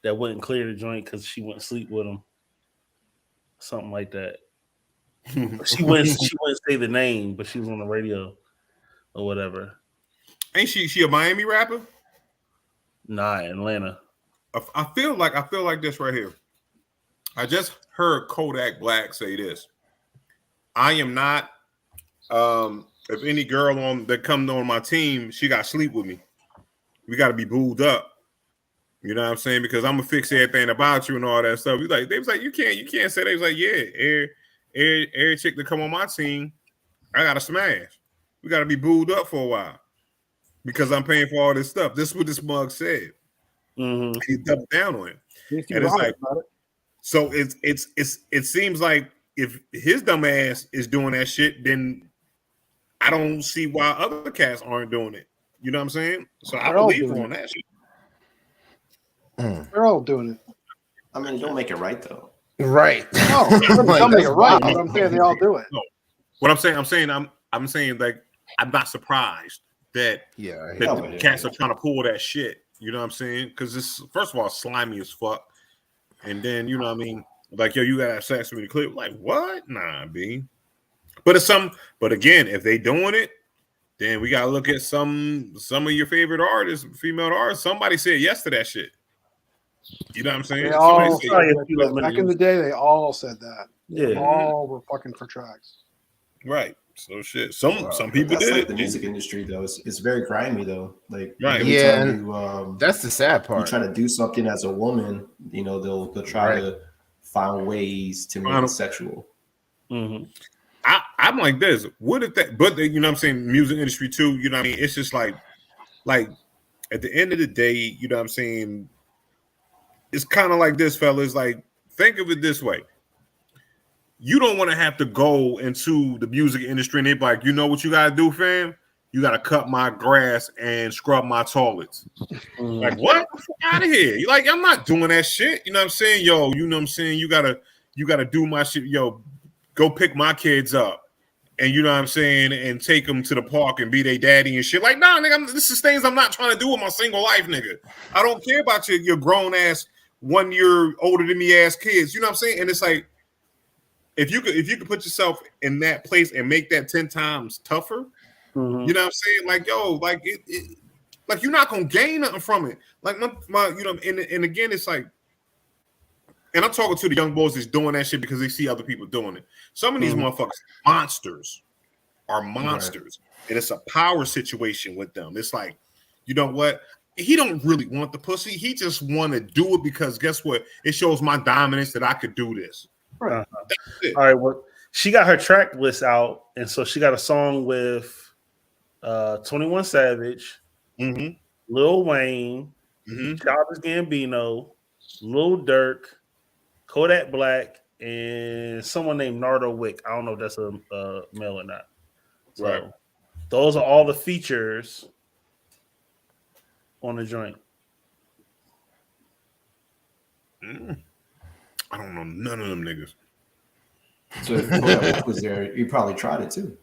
that wouldn't clear the joint because she wouldn't sleep with him. Something like that. She wouldn't say the name, but she was on the radio or whatever. Ain't she a Miami rapper? Nah, Atlanta. I feel like this right here. I just heard Kodak Black say this. I am not if any girl that comes on my team, she got to sleep with me. We got to be booed up. You know what I'm saying? Because I'm gonna fix everything about you and all that stuff. They was like, you can't say. They was like, yeah, every chick that come on my team, I gotta smash. We gotta be booed up for a while because I'm paying for all this stuff. This is what this mug said. Mm-hmm. He doubled down on it, and it's like, so it seems like if his dumb ass is doing that shit, then I don't see why other cats aren't doing it. You know what I'm saying? So I believe her on that shit. They're all doing it. I mean, don't make it right though. Right. No, don't make it right. But I'm saying they all do it. No. What I'm saying like I'm not surprised that the cats are trying to pull that shit. You know what I'm saying? Because this, first of all, slimy as fuck, and then you know what I mean, like yo, you gotta have sex with me to clip. Like what? Nah, B. But it's But again, if they doing it, then we gotta look at some of your favorite artists, female artists. Somebody said yes to that shit. You know what I'm saying? Back in the day, they all said that. Yeah, they all were fucking for tracks. Right. So shit. Some people that's did like it. The music industry though, it's very grimy though. Like right. That's the sad part. You try to do something as a woman, you know, they'll try to find ways to make it sexual. Mm-hmm. I'm like this. What if that? But you know what I'm saying? Music industry too. You know what I mean? It's just like at the end of the day, you know what I'm saying? It's kind of like this, fellas. Like, think of it this way. You don't want to have to go into the music industry and they're like, you know what you got to do, fam? You got to cut my grass and scrub my toilets. Like, what? Out of here. You're like, I'm not doing that shit. You know what I'm saying? Yo, you know what I'm saying? You gotta do my shit. Yo, go pick my kids up. And you know what I'm saying? And take them to the park and be their daddy and shit. Like, nah, nigga, this is things I'm not trying to do with my single life, nigga. I don't care about your grown ass 1 year older than me ass kids. You know what I'm saying? And it's like, if you could put yourself in that place and make that 10 times tougher, you know what I'm saying? Like, yo, like it like you're not gonna gain nothing from it. Like my you know, and again, it's like, and I'm talking to the young boys that's doing that shit because they see other people doing it. Some of these motherfuckers are monsters, and it's a power situation with them. It's like, you know what? He don't really want the pussy. He just want to do it because guess what? It shows my dominance that I could do this. Right. All right. Well, she got her track list out, and so she got a song with 21 Savage, Lil Wayne, Childish Gambino, Lil Durk, Kodak Black, and someone named Nardo Wick. I don't know if that's a male or not. So, right. Those are all the features on the joint. I don't know none of them niggas. So if Kodak Black was there, you probably tried it too.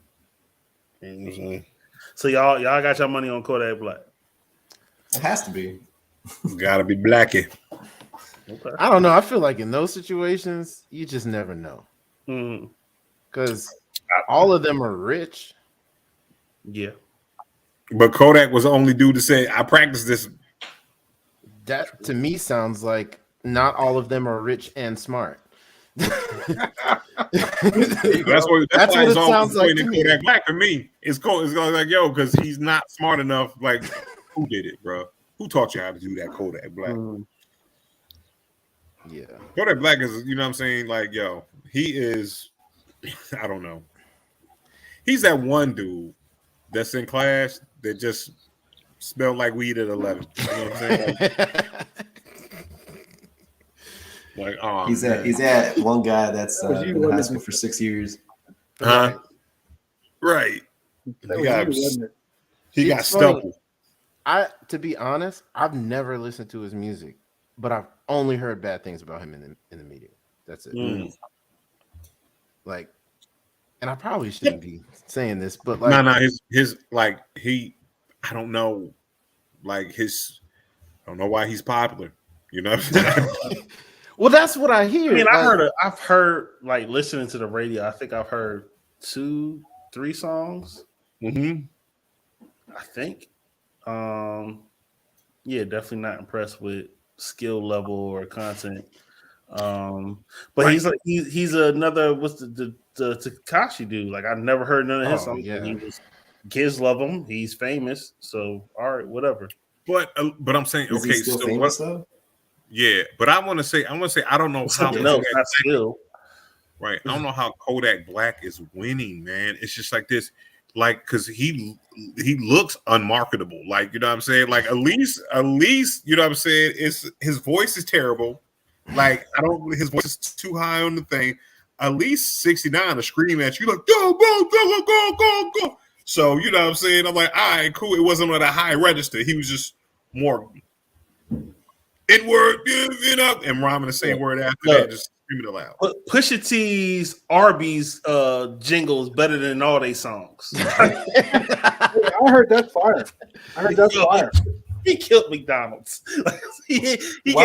So y'all got your money on Kodak Black. It has to be. Gotta be Blackie. Okay. I don't know. I feel like in those situations, you just never know. Because all of them are rich. Yeah. But Kodak was the only dude to say, I practice this. That to me sounds like not all of them are rich and smart. That's what it sounds like to me. Kodak Black for me. It's cool. It's like, yo, because he's not smart enough. Like, who did it, bro? Who taught you how to do that, Kodak Black? Yeah. Kodak Black is, you know what I'm saying? Like, yo, he is, I don't know. He's that one dude that's in class that just smelled like weed at 11. You know what I'm saying? He's at one guy that's been in high school for 6 years. Right. He got stumbled. To be honest, I've never listened to his music, but I've only heard bad things about him in the media. That's it. Like, and I probably shouldn't be saying this, but like, his like I don't know, like I don't know why he's popular. You know what I'm saying? Well, that's what I hear. I mean, I've heard like listening to the radio. I think I've heard 2-3 songs. I think. Yeah, definitely not impressed with skill level or content. But he's another what's the Tekashi dude. Like I've never heard none of his songs. Yeah. Kids love him. He's famous. So all right, whatever. But I'm saying, is he still famous though? Yeah, but I want to say I don't know how else, not skill. Right. I don't know how Kodak Black is winning, man. It's just like this, like, because he looks unmarketable. Like, you know what I'm saying? Like, at least, you know what I'm saying? His voice is terrible. Like, his voice is too high on the thing. At least 69 to scream at you, like, go, go, go, go, go, go. So, you know what I'm saying? I'm like, all right, cool. It wasn't at a high register. He was just more N-word, you know, and rhyming the same word after that, just screaming it loud. Pusha T's Arby's jingle is better than all they songs. I heard that's fire. Fire. He killed McDonald's. Why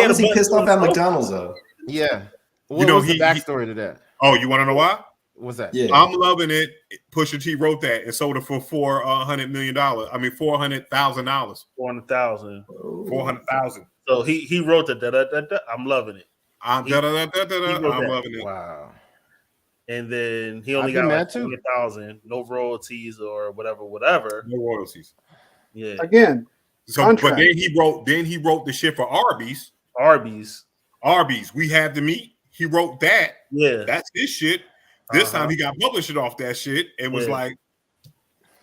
was he pissed off at McDonald's though? Yeah. What was the backstory to that? Oh, you want to know why? What's that? Yeah. I'm loving it. Pusha T wrote that and sold it for $400 million. I mean, $400,000. 400,000. 400,000. So he wrote that. I'm loving it. I'm loving it. Wow. And then he only got like 200,000, no royalties or whatever. No royalties. Yeah. Again. So, contract. but then he wrote the shit for Arby's. We have the meat. He wrote that. Yeah. That's his shit. This time he got published off that shit and was like,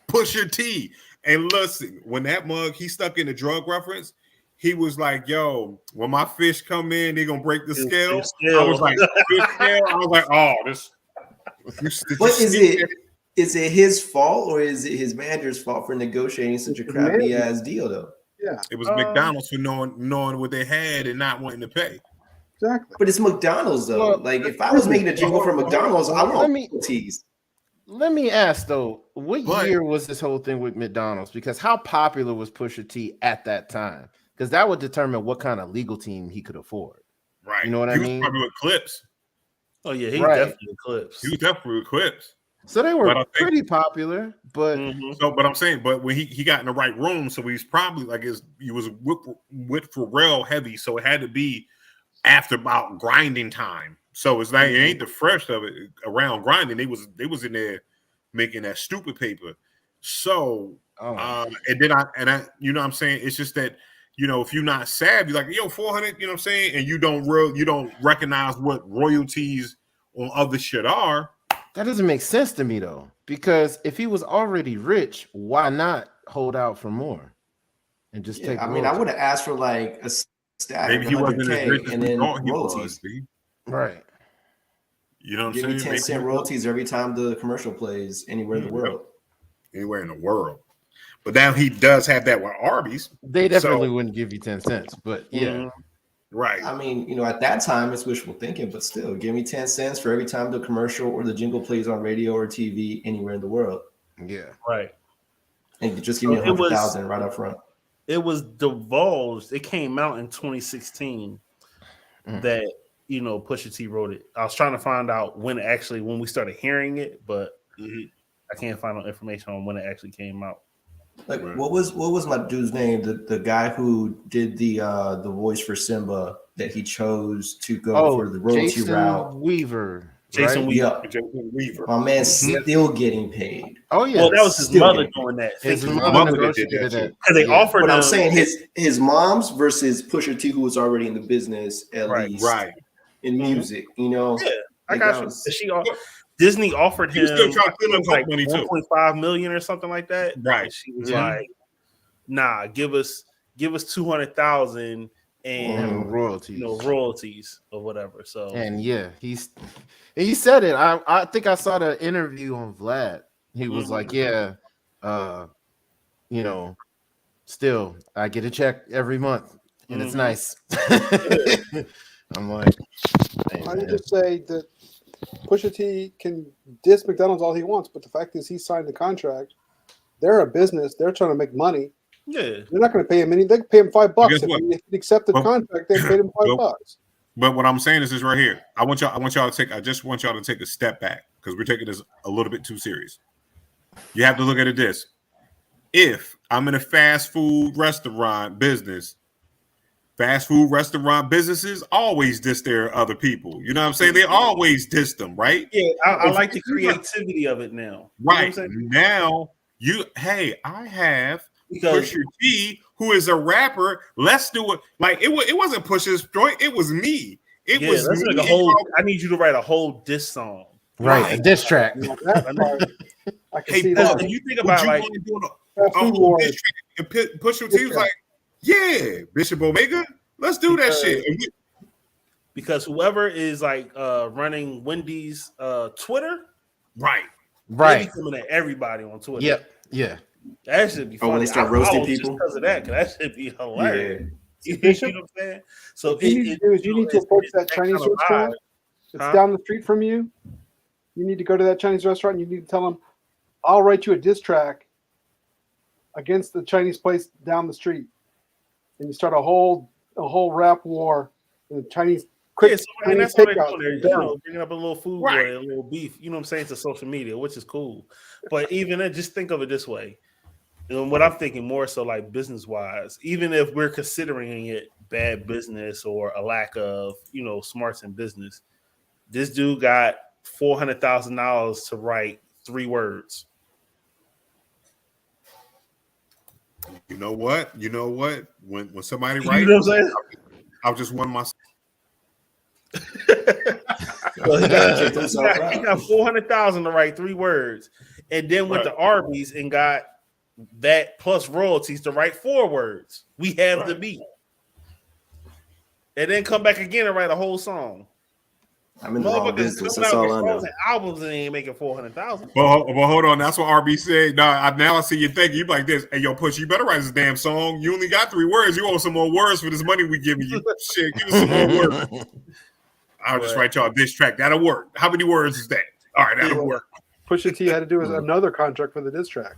Pusha T. And listen, when that mug, he stuck in the drug reference, he was like, yo, when my fish come in, they're gonna break the scale. I was like, fish scale? I was like, oh, this. What is it? Is it his fault or is it his manager's fault for negotiating such a crappy ass deal though? Yeah. It was McDonald's for knowing what they had and not wanting to pay. Exactly. But it's McDonald's though. Well, like if I was making a jingle for McDonald's, I want teas. Let me ask though, what year was this whole thing with McDonald's? Because how popular was Pusha T at that time? Because that would determine what kind of legal team he could afford. Right. You know what I mean? Was probably with Clips. Oh yeah, he was definitely with Clips. He was definitely with Clips. So they were pretty popular, but but I'm saying, but when he got in the right room, so he's probably like he was with Pharrell heavy, so it had to be after about grinding time. So it's like it ain't the fresh of it around grinding. They was in there making that stupid paper. So and then I you know what I'm saying, it's just that, you know, if you're not savvy, like, yo, 400, you know what I'm saying, and you don't recognize what royalties on other shit are. That doesn't make sense to me though, because if he was already rich, why not hold out for more and just take? I mean, I would have asked for like a stack. Maybe he wasn't as rich and then royalties. Right. You know what I'm saying? Give me 10 cent royalties every time the commercial plays anywhere in the world. anywhere in the world. But now he does have that with Arby's. They definitely wouldn't give you 10 cents, but yeah. Right. I mean, at that time it's wishful thinking, but still, give me 10 cents for every time the commercial or the jingle plays on radio or TV anywhere in the world. Yeah. Right. And just give me 100,000 right up front. It was divulged. It came out in 2016 that Pusha T wrote it. I was trying to find out when we started hearing it, but I can't find no information on when it actually came out. Like what was my dude's name? The guy who did the voice for Simba that he chose to go for the royalty route. Jason Weaver. Jason Weaver. My man's still getting paid. Oh yeah. Well, that was his mother doing that. His mother did that because they offered. But I'm saying his mom's versus Pusha T, who was already in the business at least, in music. Yeah, I got you. Disney offered him like $1.5 million or something like that. Right. And she was like, "Nah, give us 200,000 and royalties or whatever." So he said it. I think I saw the interview on Vlad. He was like, still I get a check every month and it's nice. I'm like, I would just say that Pusha T can diss McDonald's all he wants, but the fact is he signed the contract. They're a business. They're trying to make money. Yeah, they're not going to pay him any. They can pay him $5 if he accepted the contract. They paid him $5. But what I'm saying is this right here. I just want y'all to take a step back because we're taking this a little bit too serious. You have to look at it this: if I'm in a fast food restaurant business. Fast food restaurant businesses always diss their other people. You know what I'm saying? They always diss them, right? Yeah, I like the creativity of it now. Right. Now, I have Pusha T, who is a rapper. Let's do it. Like, it wasn't Pusha's joint. It was me. It was me. I need you to write a whole diss song. Right, a diss track. I can see that. You think about like Pusha T was like, yeah, Bishop Omega, let's do that shit. Because whoever is like running Wendy's Twitter, right, they be coming at everybody on Twitter. Yeah. That should be funny. When they start roasting people because of that, because that should be hilarious. Yeah. You know what I'm saying? So you need to approach that Chinese restaurant. It's down the street from you. You need to go to that Chinese restaurant and you need to tell them, I'll write you a diss track against the Chinese place down the street. And you start a whole rap war in the Chinese that's what they're doing there. Bringing up a little food war, a little beef. You know what I'm saying? To social media, which is cool. But even then, just think of it this way. And what I'm thinking more so like business wise, even if we're considering it bad business or a lack of smarts in business, this dude got $400,000 to write 3 words. You know what? When somebody writes, you know what I'm saying? I'll just want my. He got $400,000 to write 3 words, and then went to Arby's and got that plus royalties to write 4 words. We have the meat, and then come back again and write a whole song. I'm in the wrong business. That's all I know. Albums and ain't making $400,000. Well, hold on. That's what RB said. Now I see you thinking. You like this. Hey, yo, Push, you better write this damn song. You only got 3 words. You owe some more words for this money we giving you. Shit, give us some more words. I'll just write y'all this track. That'll work. How many words is that? All right, that'll work. Pusha T had to do another contract for the diss track.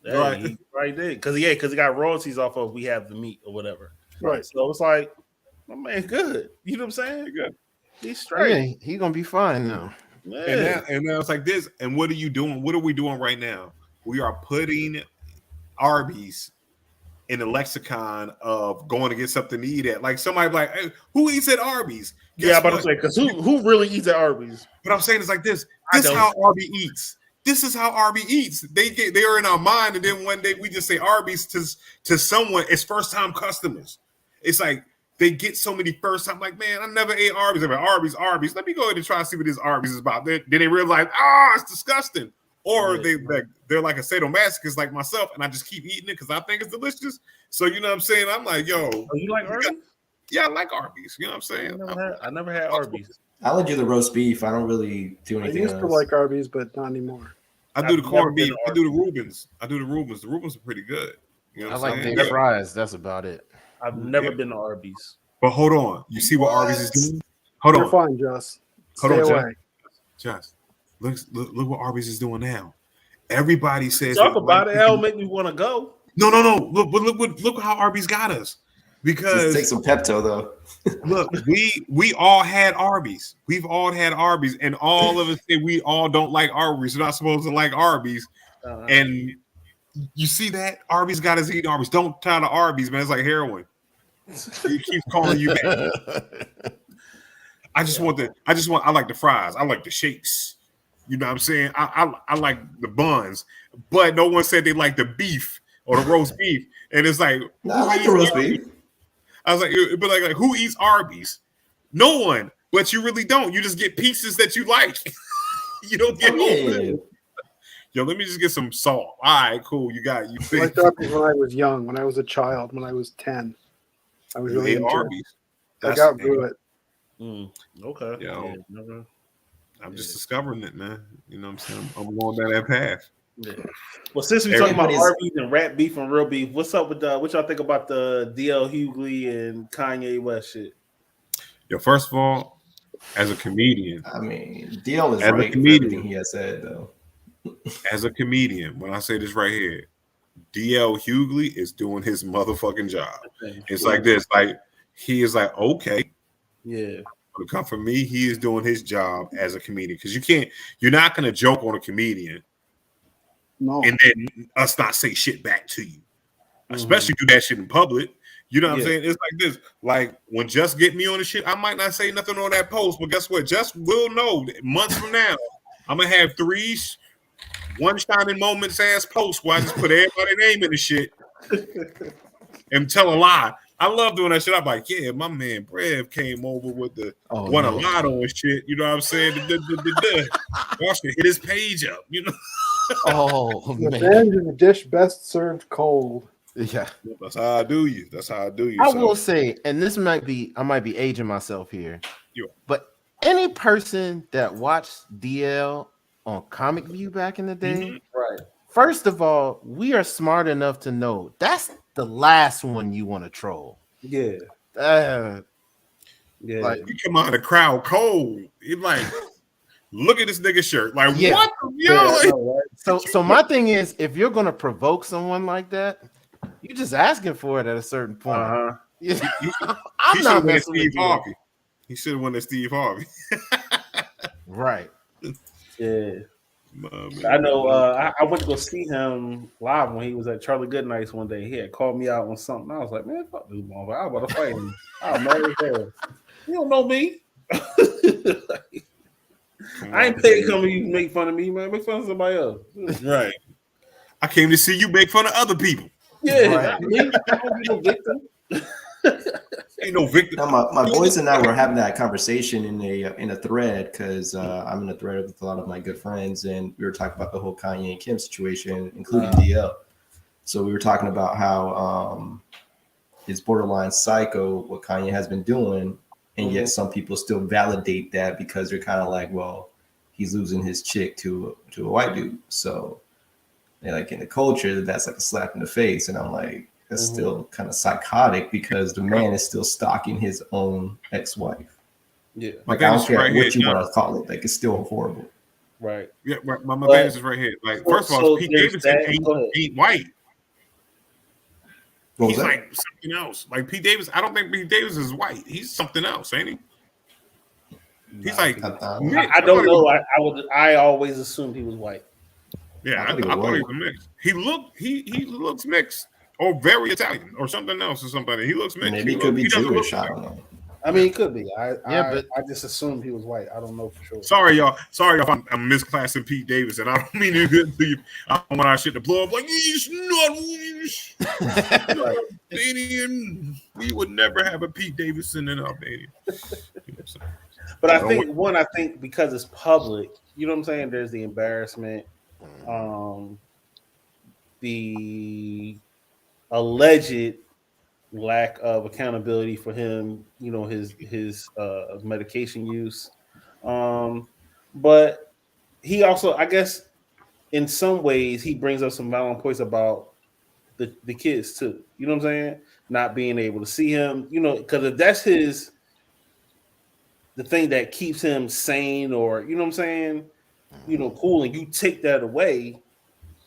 Hey, right there. Because he got royalties off of We Have the Meat or whatever. Right. So it's like, my man, good. You know what I'm saying? Good. He's straight. He's gonna be fine now. Yeah. And now it's like this. And what are you doing? What are we doing right now? We are putting Arby's in the lexicon of going to get something to eat at. Like somebody like, hey, who eats at Arby's? Guess but I'm saying, because who really eats at Arby's? But I'm saying it's like this. This is how Arby eats. This is how Arby eats. They are in our mind, and then one day we just say Arby's to someone. It's first time customers. It's like they get so many first time. Like, man, I never ate Arby's. I'm like, Arby's. Let me go ahead and try to see what this Arby's is about. Then they realize, it's disgusting. Or they're like a sadomasochist like myself, and I just keep eating it because I think it's delicious. So you know what I'm saying? I'm like, yo, you like Arby's? Yeah, I like Arby's. You know what I'm saying? I never had Arby's. I'll do the roast beef. I don't really do anything. I used to like Arby's, but not anymore. I do the corned beef. I do the Reubens. The Reubens are pretty good. You know I what like I'm saying? their fries. That's about it. I've never been to Arby's. But hold on. You see what Arby's is doing? Hold You're on. fine, Jess. Hold Stay on, away. Jess. Look what Arby's is doing now. Everybody says Talk about it. That'll make me want to go. No. Look how Arby's got us. Because just take some Pepto though. Look, we all had Arby's. We've all had Arby's, and all of us say we all don't like Arby's. We're not supposed to like Arby's. And you see that Arby's got us eating Arby's. Don't try to Arby's, man. It's like heroin. He keeps calling you back. I like the fries. I like the shakes. You know what I'm saying? I like the buns, but no one said they like the beef or the roast beef. And it's like, I like the roast beef. I was like, but like who eats Arby's? No one. But you really don't. You just get pieces that you like. You don't get Yo, let me just get some salt. All right, cool. You got it. You I liked Arby's when I was young, when I was a child, when I was 10. I was really into Arby's. I got through it. Okay. Yo, I'm just discovering it, man. You know what I'm saying? I'm going down that path. Yeah. Well, since we're talking about Arby's and rat beef and real beef, what's up with what y'all think about the DL Hughley and Kanye West shit? Yo, first of all, as a comedian, I mean, DL is right for everything he has said, though. As a comedian, when I say this right here, DL Hughley is doing his motherfucking job. It's like this, like he is like, okay, yeah. To come from me, he is doing his job as a comedian because you're not gonna joke on a comedian. No. And then us not say shit back to you, especially do that shit in public. You know what I'm saying? It's like this. Like when Just get me on the shit, I might not say nothing on that post, but guess what? Just will know that months from now, I'm gonna have 3 one shining moments ass posts where I just put everybody's name in the shit and tell a lie. I love doing that shit. I'm like, yeah, my man Brev came over with the won a lotto and shit. You know what I'm saying? Y'all should hit his page up. You know. Oh man, the dish best served cold. Yeah, that's how I do you. I will say, and this I might be aging myself here, but any person that watched DL on Comic View back in the day, right? First of all, we are smart enough to know that's the last one you want to troll. Yeah. Like you come out of the crowd cold. You're like, look at this nigga shirt. Like, what? So my thing is, if you're gonna provoke someone like that, you're just asking for it at a certain point. I'm not messing with Steve Harvey. He should have won that Steve Harvey. Right. Yeah. I know. I went to go see him live when he was at Charlie Goodnight's one day. He had called me out on something. I was like, man, fuck this motherfucker. I was about to fight him. I'm mad as hell. You don't know me. I ain't paid to come here to make fun of me, man. Make fun of somebody else. Right. I came to see you make fun of other people. Yeah, right. Me. I don't be no victim. Ain't no victim. Now, my boys and I were having that conversation in a thread because I'm in a thread with a lot of my good friends, and we were talking about the whole Kanye and Kim situation, including DL. So we were talking about how it's borderline psycho what Kanye has been doing, and yet some people still validate that because they're kind of like, well, he's losing his chick to a white dude. So they're like, in the culture, that's like a slap in the face, and I'm like, that's still kind of psychotic because the man is still stalking his own ex-wife. Yeah, like I don't care what you want to call it, like it's still horrible. Right. Yeah, my advantage is right here. Like, first of all, Pete Davidson ain't white. He's like something else. Like Pete Davis, I don't think Pete Davis is white. He's something else, ain't he? He's like I don't know. I always assumed he was white. Yeah, I thought he was mixed. He looks mixed. Or very Italian, or something else, or somebody. He looks mixed. Maybe he could be Jewish. I don't know. I mean, he could be. But I just assumed he was white. I don't know for sure. Sorry, y'all. I'm misclassing Pete Davis, and I don't mean to. I don't want our shit to blow up. Like he's not Albanian. We would never have a Pete Davidson in Albania. But I think because it's public, you know what I'm saying. There's the embarrassment, the alleged lack of accountability for him, you know, his medication use. But he also, I guess, in some ways, he brings up some valid points about the kids too. You know what I'm saying? Not being able to see him, because if that's the thing that keeps him sane, or you know what I'm saying, cool, and you take that away,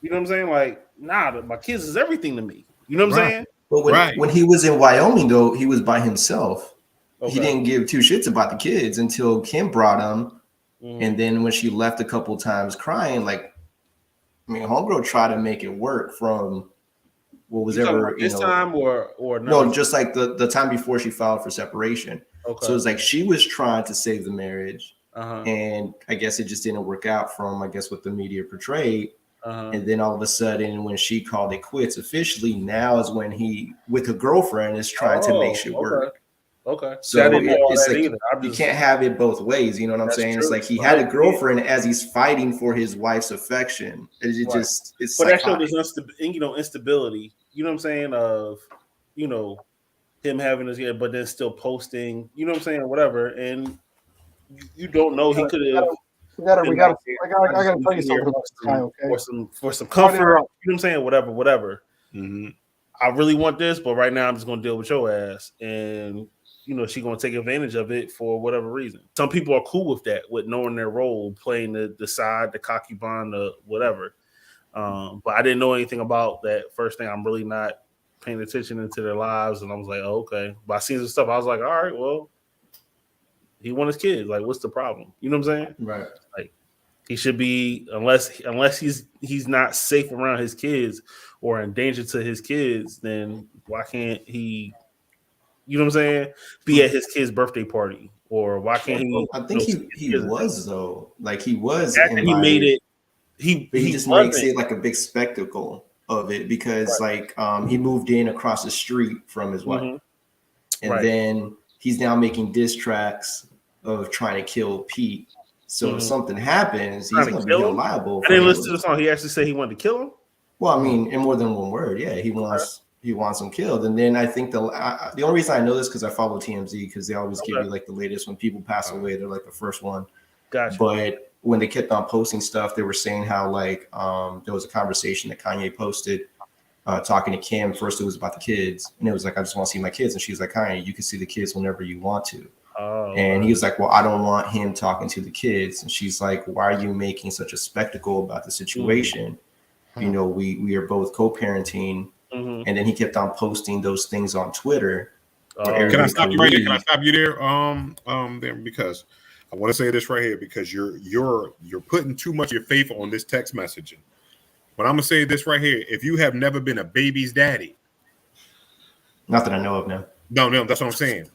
you know what I'm saying? Like, nah, my kids is everything to me. You know what I'm saying? But when he was in Wyoming, though, he was by himself. Okay. He didn't give two shits about the kids until Kim brought him. And then when she left a couple times crying, like, I mean, homegirl tried to make it work from what was ever, time or no, just like the time before she filed for separation. Okay. So it's like she was trying to save the marriage, and I guess it just didn't work out from, I guess, what the media portrayed. And then all of a sudden, when she called it quits officially, now is when he, with a girlfriend, is trying to make shit work. Okay. So it's like you can't have it both ways. You know what I'm saying? True. It's like he had a girlfriend as he's fighting for his wife's affection. It's but that showed his instability. You know what I'm saying? Of him having his but then still posting. You know what I'm saying? Whatever, and you don't know he could have. I gotta tell you something about Kai, okay? For some comfort. You know what I'm saying? Whatever. Mm-hmm. I really want this, but right now I'm just gonna deal with your ass, and she's gonna take advantage of it for whatever reason. Some people are cool with that, with knowing their role, playing the side, the concubine, the whatever. But I didn't know anything about that first thing. I'm really not paying attention into their lives, and I was like, oh, okay. But I seen some stuff. I was like, all right, well, he wants his kids. Like, what's the problem? You know what I'm saying? Right. Like, he should be, unless he's not safe around his kids or in danger to his kids, then why can't he? You know what I'm saying? Be at his kid's birthday party, or why can't he? I think he was though. Like he was. After he made it. He just makes it like a big spectacle of it because he moved in across the street from his wife, and then he's now making diss tracks of trying to kill Pete. So if something happens, he's going to be liable. I didn't listen to the song. He actually said he wanted to kill him. Well, I mean, in more than one word, yeah, he wants him killed. And then I think the only reason I know this because I follow TMZ because they always give you like the latest when people pass away. They're like the first one. Gotcha. But when they kept on posting stuff, they were saying how like there was a conversation that Kanye posted talking to Kim. First, it was about the kids, and it was like, I just want to see my kids, and she's like, Kanye, you can see the kids whenever you want to. And he was like, well, I don't want him talking to the kids. And she's like, why are you making such a spectacle about the situation? We are both co-parenting. And then he kept on posting those things on Twitter. Can I stop you right there? Can I stop you there? There, because I want to say this right here because you're putting too much of your faith on this text messaging. But I'm gonna say this right here: if you have never been a baby's daddy, not that I know of, no, that's what I'm saying.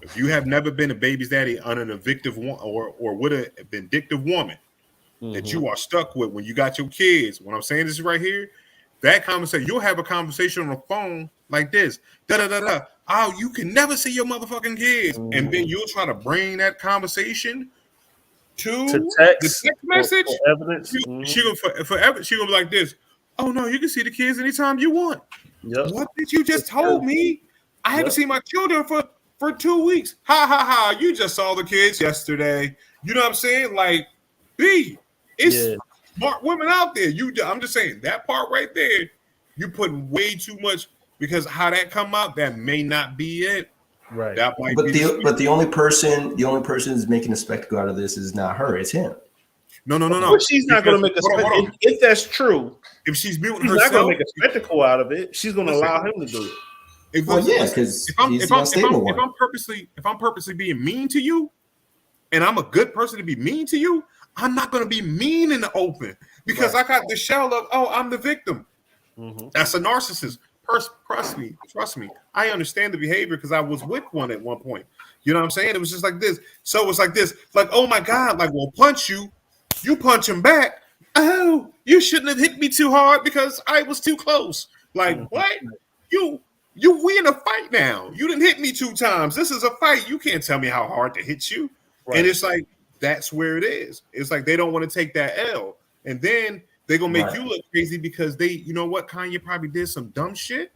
If you have never been a baby's daddy on an evictive one or with a vindictive woman that you are stuck with when you got your kids, what I'm saying is right here, that conversation, you'll have a conversation on the phone like this, oh, you can never see your motherfucking kids. And then you'll try to bring that conversation to text, the text message. for evidence. She gonna be like this. Oh no, you can see the kids anytime you want. Yep. What did you just told me? I haven't seen my children for 2 weeks. Ha ha ha! You just saw the kids yesterday. You know what I'm saying? Like, it's smart women out there. I'm just saying that part right there. You putting way too much because how that come out, that may not be it. Right. But the only person who's making a spectacle out of this is not her. It's him. No. But she's not going to make a spectacle. If that's true, if she's building she's herself, not going to make a spectacle out of it. She's going to allow him to do it. Because if I'm purposely being mean to you, and I'm a good person to be mean to you, I'm not going to be mean in the open because I got the shell of I'm the victim. That's a narcissist. Trust me. I understand the behavior because I was with one at one point. You know what I'm saying? It was just like this. So it's like this. Like, oh my God, like we'll punch you. You punch him back. Oh, you shouldn't have hit me too hard because I was too close. Like, what? We in a fight now. You didn't hit me 2 times. This is a fight. You can't tell me how hard to hit you. Right. And it's like, that's where it is. It's like they don't want to take that L. And then they're going to make you look crazy because you know what? Kanye probably did some dumb shit.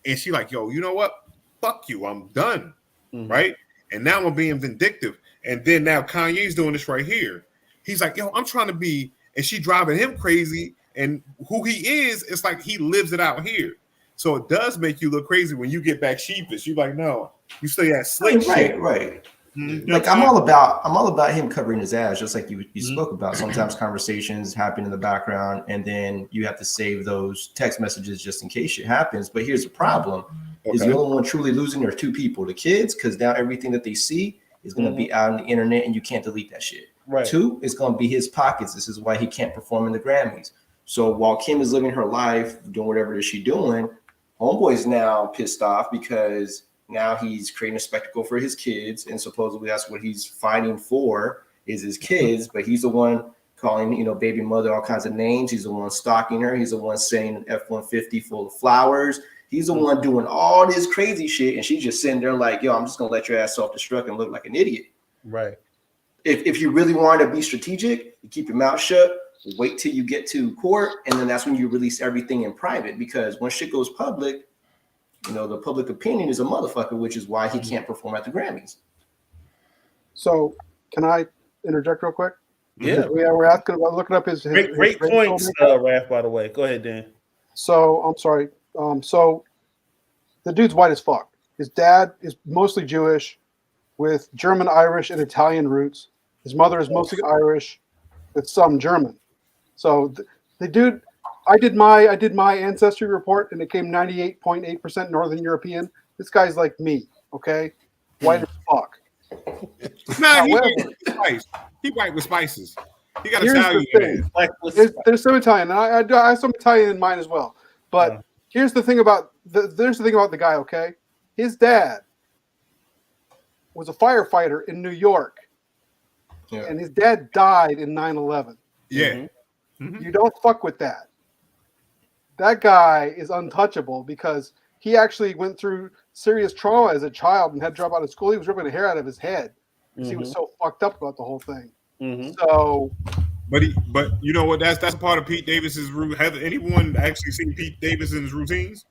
And she like, yo, you know what? Fuck you. I'm done. Right? And now I'm being vindictive. And then now Kanye's doing this right here. He's like, yo, I'm trying to be and she driving him crazy. And who he is, it's like he lives it out here. So it does make you look crazy when you get back sheepish. You're like, no, you still got slick shit. Right. Mm-hmm. Like I'm all about him covering his ass, just like you spoke about. Sometimes conversations happen in the background, and then you have to save those text messages just in case shit happens. But here's the problem: is the only one truly losing are two people, the kids, because now everything that they see is going to be out on the internet, and you can't delete that shit. Right. Two, it's going to be his pockets. This is why he can't perform in the Grammys. So while Kim is living her life, doing whatever it is she's doing, homeboy's now pissed off because now he's creating a spectacle for his kids, and supposedly that's what he's fighting for is his kids. But he's the one calling, baby mother all kinds of names. He's the one stalking her. He's the one saying an F-150 full of flowers. He's the one doing all this crazy shit, and she's just sitting there like, yo, I'm just gonna let your ass self-destruct and look like an idiot. Right. If you really want to be strategic, you keep your mouth shut. Wait till you get to court, and then that's when you release everything in private. Because when shit goes public, the public opinion is a motherfucker, which is why he can't perform at the Grammys. So, can I interject real quick? Yeah. We're asking about looking up his great points, Raph, by the way. Go ahead, Dan. So, I'm sorry. So, the dude's white as fuck. His dad is mostly Jewish with German, Irish, and Italian roots. His mother is mostly Irish with some German. So, the dude... I did my ancestry report, and it came 98.8% Northern European. This guy's like me, okay? White as fuck. Nah, he white with spices. He got Italian in there. There's some Italian, and I have some Italian in mine as well. But here's the thing about the guy, okay? His dad was a firefighter in New York, and his dad died in 9/11. Yeah. Mm-hmm. You don't fuck with that. That guy is untouchable because he actually went through serious trauma as a child and had to drop out of school. He was ripping the hair out of his head because he was so fucked up about the whole thing. So, but you know what? That's a part of Pete Davids's route. Has anyone actually seen Pete Davidson's routines?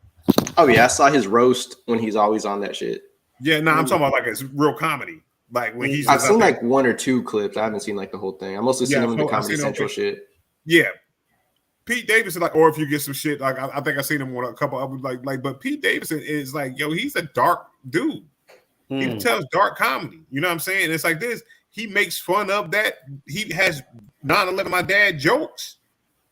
Oh yeah, I saw his roast when he's always on that shit. Yeah, no, I'm talking about like it's real comedy. Like when he's. I've seen like one or two clips. I haven't seen like the whole thing. I mostly seen him in the Comedy Central shit. Yeah. Pete Davidson, like, or if you get some shit, like I think I seen him on a couple of but Pete Davidson is like, yo, he's a dark dude. He tells dark comedy. You know what I'm saying? It's like this. He makes fun of that. He has 9/11 my dad jokes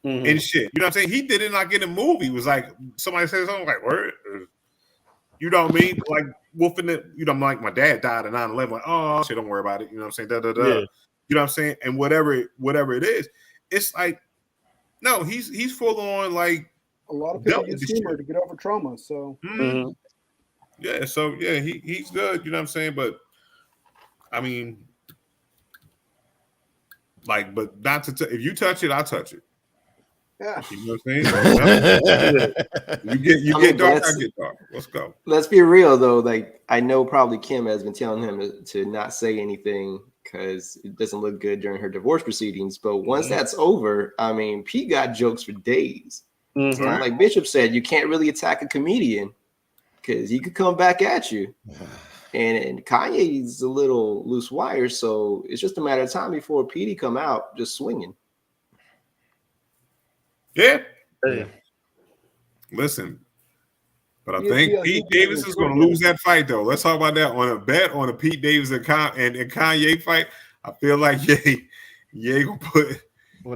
and shit. You know what I'm saying? He did it like in a movie. It was like somebody says something like, "Word," you know what I mean? Like wolfing it. Like my dad died in 9/11. Like, oh shit, don't worry about it. You know what I'm saying? Da da da. Yeah. You know what I'm saying? And whatever it is, it's like. No, he's full on like a lot of people use humor to get over trauma. So yeah, so yeah, he's good. You know what I'm saying? But I mean, like, but not to if you touch it, I touch it. Yeah, you know what I'm saying? you get dark, I get dark. Let's go. Let's be real though. Like I know probably Kim has been telling him to not say anything. Because it doesn't look good during her divorce proceedings. But once that's over, I mean, Pete got jokes for days. Like Bishop said, you can't really attack a comedian because he could come back at you. And Kanye's a little loose wire, so it's just a matter of time before Petey come out just swinging. Yeah. Listen. But I think Pete Davis is going to lose that fight, though. Let's talk about that on a bet on a Pete Davis and Kanye fight. I feel like Ye gonna put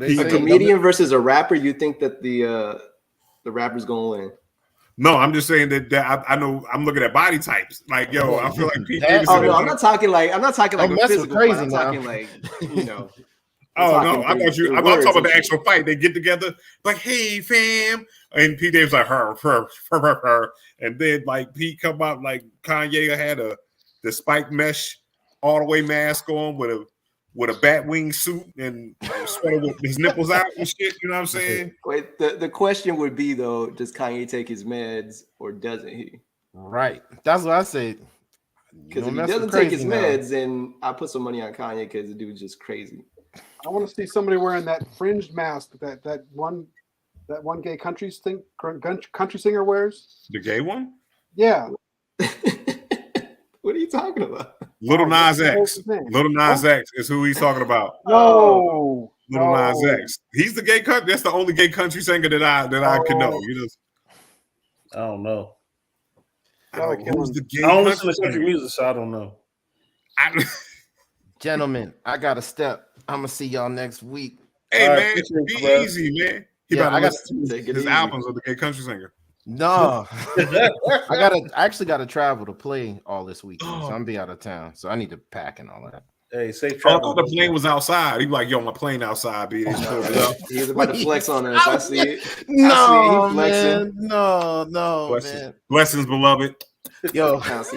a comedian versus a rapper. You think that the rapper's going to win? No, I'm just saying that I know I'm looking at body types. Like, yo, I feel like Pete Davis. Oh no, I'm not talking like a physical fight. I'm talking like Oh no, I'm talking about the actual fight. They get together like, hey fam, and Pete Davis like her, and then like Pete come out like Kanye had the spike mesh all the way mask on with a bat wing suit and sweater with his nipples out and shit. You know what I'm saying? Wait, the question would be though, does Kanye take his meds or doesn't he? Right, that's what I said. Because if he doesn't take his meds, then I put some money on Kanye because the dude's just crazy. I want to see somebody wearing that fringed mask that one gay country singer wears. The gay one? Yeah. What are you talking about? Little Nas X. Little Nas X is who he's talking about. No. Little Nas X. He's the gay country. That's the only gay country singer that I can know. You know. I don't know. Who's the gay I don't listen country to country music, so I don't know. Gentlemen, I got to step. I'm gonna see y'all next week. Hey man, be easy, man. He about to listen to his albums of the gay country singer. No, I actually gotta travel to play all this weekend, so I'm gonna be out of town. So I need to pack and all that. Hey, safe travel. I thought the plane was outside. He like, yo, my plane outside, B. He's about to flex on us. I see it. No, man. No, man. Blessings, beloved. Yo, just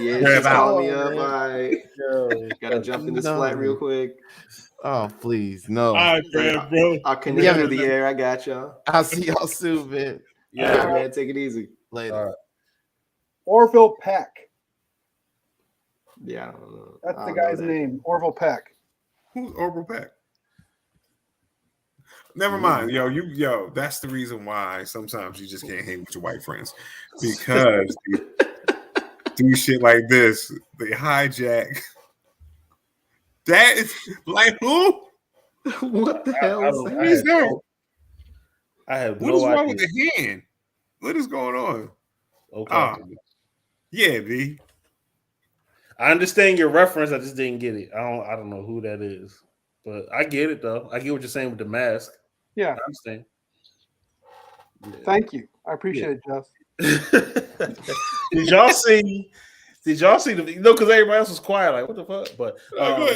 call me up. Gotta jump in this flight real quick. Oh, please, no. All right, man, bro. I'll connect through the air. I got y'all. I'll see y'all soon, man. Yeah, man. Take it easy. Later. Orville Peck. Yeah, I don't know. That's the guy's name, Orville Peck. Who's Orville Peck? Never mind, yo. That's the reason why sometimes you just can't hang with your white friends, because they do shit like this. They hijack. That is like who? What the hell is that? Who's that? I have what no is wrong idea. with the hand? What is going on? Okay. Yeah, B. I understand your reference. I just didn't get it. I don't know who that is, but I get it though. I get what you're saying with the mask. Yeah, I understand. Yeah. Thank you. I appreciate it, Jeff. Did y'all see the because everybody else was quiet, like what the fuck? But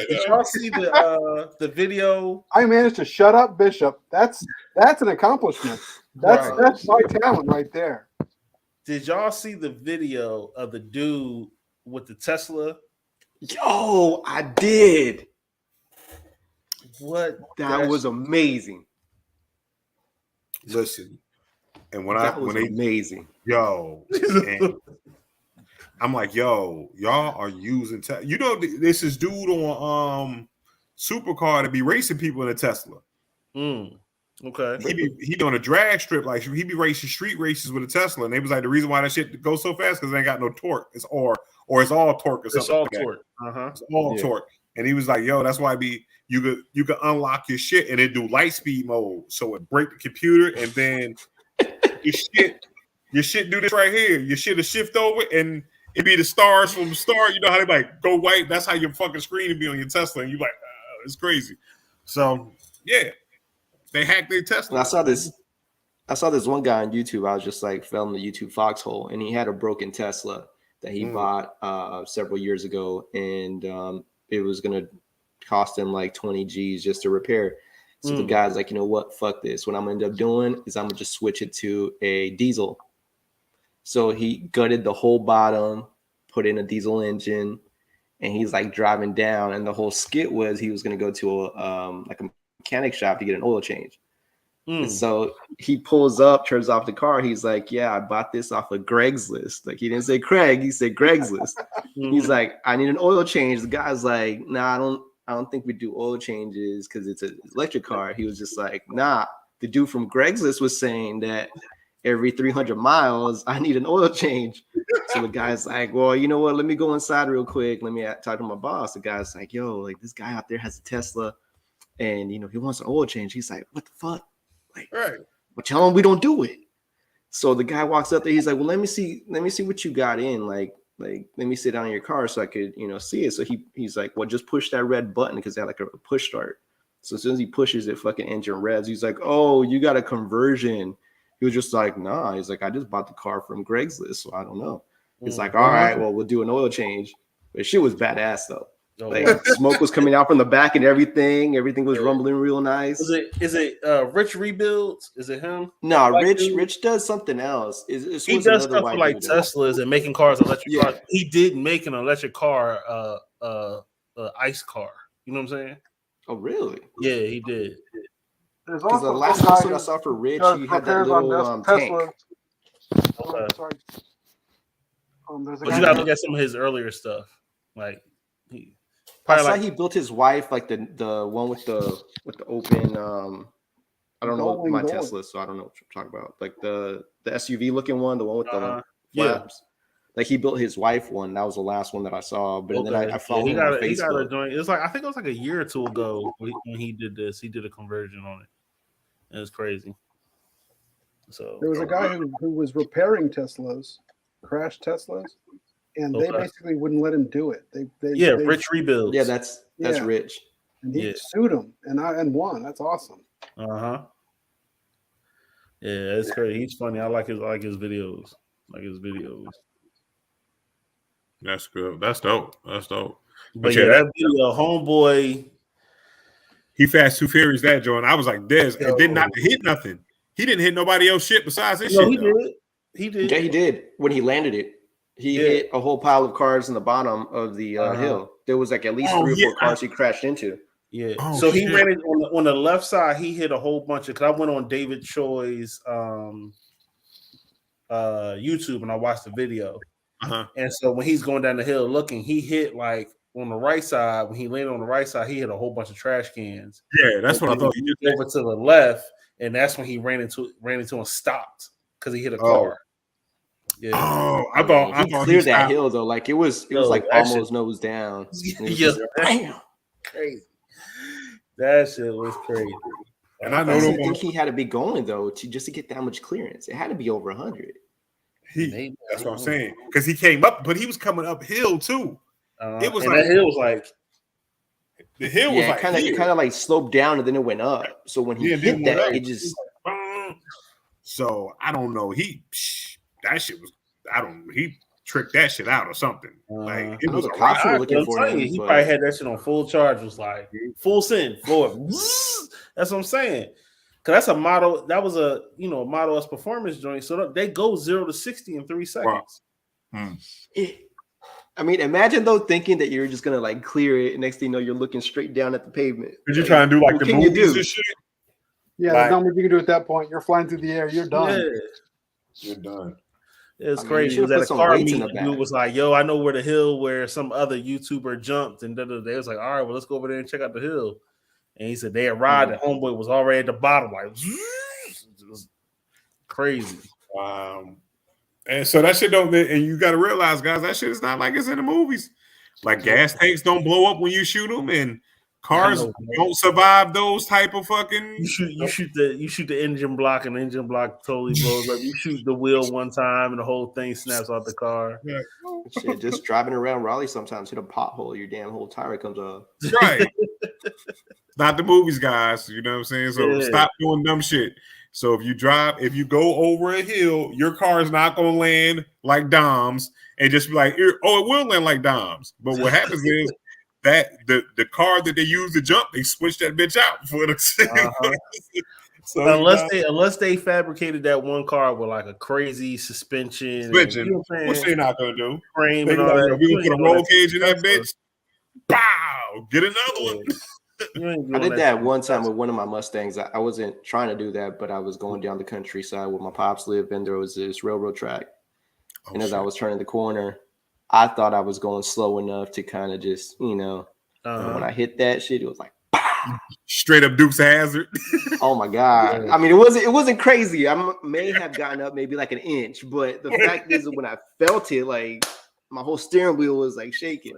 did y'all see the video? I managed to shut up Bishop. That's an accomplishment. That's my talent right there. Did y'all see the video of the dude with the Tesla? Yo, I did. What? That was amazing. Listen, and when amazing. Yo, and I'm like, yo, y'all are using this is dude on Supercar to be racing people in a Tesla. Okay. He be on a drag strip, like he be racing street races with a Tesla, and they was like the reason why that shit goes so fast because they ain't got no torque. It's or it's all torque or something. It's all like torque. It's all torque. And he was like, yo, that's why you could unlock your shit and it do light speed mode, so it break the computer, and then your shit do this right here. Your shit will shift over and it be the stars from the start. You know how they like go white? That's how your fucking screen will be on your Tesla, and you like, it's crazy. So yeah, they hacked their Tesla. And I saw this one guy on YouTube. I was just like fell in the YouTube foxhole, and he had a broken Tesla that he bought several years ago, and it was gonna cost him like 20 G's just to repair. So the guy's like, you know what? Fuck this. What I'm gonna end up doing is I'm gonna just switch it to a diesel. So he gutted the whole bottom, put in a diesel engine, and he's like driving down. And the whole skit was he was gonna go to a mechanic shop to get an oil change. And so he pulls up, turns off the car. He's like, yeah, I bought this off of Greg's List. Like he didn't say Craig, he said Greg's List. He's like, I need an oil change. The guy's like, nah, I don't think we do oil changes because it's an electric car. He was just like, nah, the dude from Greg's List was saying that every 300 miles, I need an oil change. So the guy's like, well, you know what? Let me go inside real quick. Let me talk to my boss. The guy's like, yo, like this guy out there has a Tesla and, you know, he wants an oil change. He's like, what the fuck? Like, right. But tell him we don't do it. So the guy walks up there. He's like, well, let me see what you got in. Like, let me sit down in your car so I could, you know, see it. So he's like, well, just push that red button because they had like a push start. So as soon as he pushes it, fucking engine revs. He's like, oh, you got a conversion. He was just like, nah. He's like, I just bought the car from Greg's List, so I don't know. He's like, all right, well, we'll do an oil change. But shit was badass though. Like smoke was coming out from the back and everything. Everything was rumbling real nice. Is it Rich Rebuilds? Is it him? No, Rich does something else. He does stuff for like Teslas and making cars electric cars. He did make an electric car, ice car. You know what I'm saying? Oh, really? Yeah, he did. Because the last episode I saw for Rich, he had that little tank. Okay. Sorry. But you gotta look at some of his earlier stuff. Like I saw he built his wife like the one with the open. I don't know my Tesla, so I don't know what you're talking about. Like the SUV looking one, the one with the flaps. Like he built his wife one. That was the last one that I saw. But then I followed him on Facebook. He got a joint. It's like I think it was like a year or two ago when he did this. He did a conversion on it. It was crazy. So there was a guy who was repairing Teslas, crashed Teslas, and they basically wouldn't let him do it. They Rich Rebuilds. Yeah, that's Rich. And he sued him and won. That's awesome. Yeah, it's crazy. He's funny. I like his videos. That's good. That's dope. But yeah, that video, homeboy. He Fast Two Furious that joint. I was like, this. It did not hit nothing. He didn't hit nobody else shit besides his shit. He did. Yeah, he did. When he landed it, he hit a whole pile of cars in the bottom of the hill. There was like at least 3 or 4 cars he crashed into. Yeah. So he ran it on the left side. He hit a whole bunch of. Because I went on David Choi's YouTube and I watched the video. And so when he's going down the hill looking, he hit like on the right side. When he landed on the right side, he hit a whole bunch of trash cans. Yeah, that's what I thought. He did over to the left, and that's when he ran into and stopped because he hit a car. Yeah. Oh, I thought he cleared that hill though. Like it was like almost nose down. Damn, crazy. That shit was crazy. And I think he had to be going though just to get that much clearance. It had to be over 100. That's what I'm saying. Because he came up, but he was coming uphill too. It was like that hill was like the hill was like it kind of like sloped down and then it went up. So when he hit that, it just. So I don't know. That shit was. He tricked that shit out or something. Like it was. Cops were looking for him. He probably had that shit on full charge. Was like full send forward. That's what I'm saying. Cause that's a model. That was a Model S performance joint. So they go 0 to 60 in 3 seconds. Wow. I mean, imagine though thinking that you're just gonna like clear it, and next thing you know, you're looking straight down at the pavement. Did you try and do like the movies and shit? Yeah, there's not much you can do at that point. You're flying through the air. You're done. Yeah. You're done. It's crazy. It was at a car meeting. Dude was like, "Yo, I know where the hill where some other YouTuber jumped," and they was like, "All right, well, let's go over there and check out the hill." And he said they arrived, and homeboy was already at the bottom, like it was crazy. And so that shit don't. And you got to realize, guys, that shit is not like it's in the movies. Like gas tanks don't blow up when you shoot them, and cars don't survive those type of fucking. You shoot the engine block, and the engine block totally blows up. You shoot the wheel one time, and the whole thing snaps out the car. Yeah. Shit, just driving around Raleigh sometimes hit a pothole, your damn whole tire comes off. Right. Not the movies, guys. You know what I'm saying? So stop doing dumb shit. So if you go over a hill, your car is not gonna land like Dom's and just be like, it will land like Dom's. But what happens is that the car that they use to jump, they switch that bitch out for the So unless they fabricated that one car with like a crazy suspension, which they're not gonna do. Frame and all that. We gonna put a roll cage in that bitch. Bow, get another one. I did that one time with one of my Mustangs. I wasn't trying to do that, but I was going down the countryside where my pops lived, and there was this railroad track. And as I was turning the corner, I thought I was going slow enough to kind of just, when I hit that shit, it was like, pow! Straight up Dukes of Hazzard. Oh my God. I mean, it wasn't crazy. I may have gotten up maybe like an inch, but the fact is when I felt it, like my whole steering wheel was like shaking.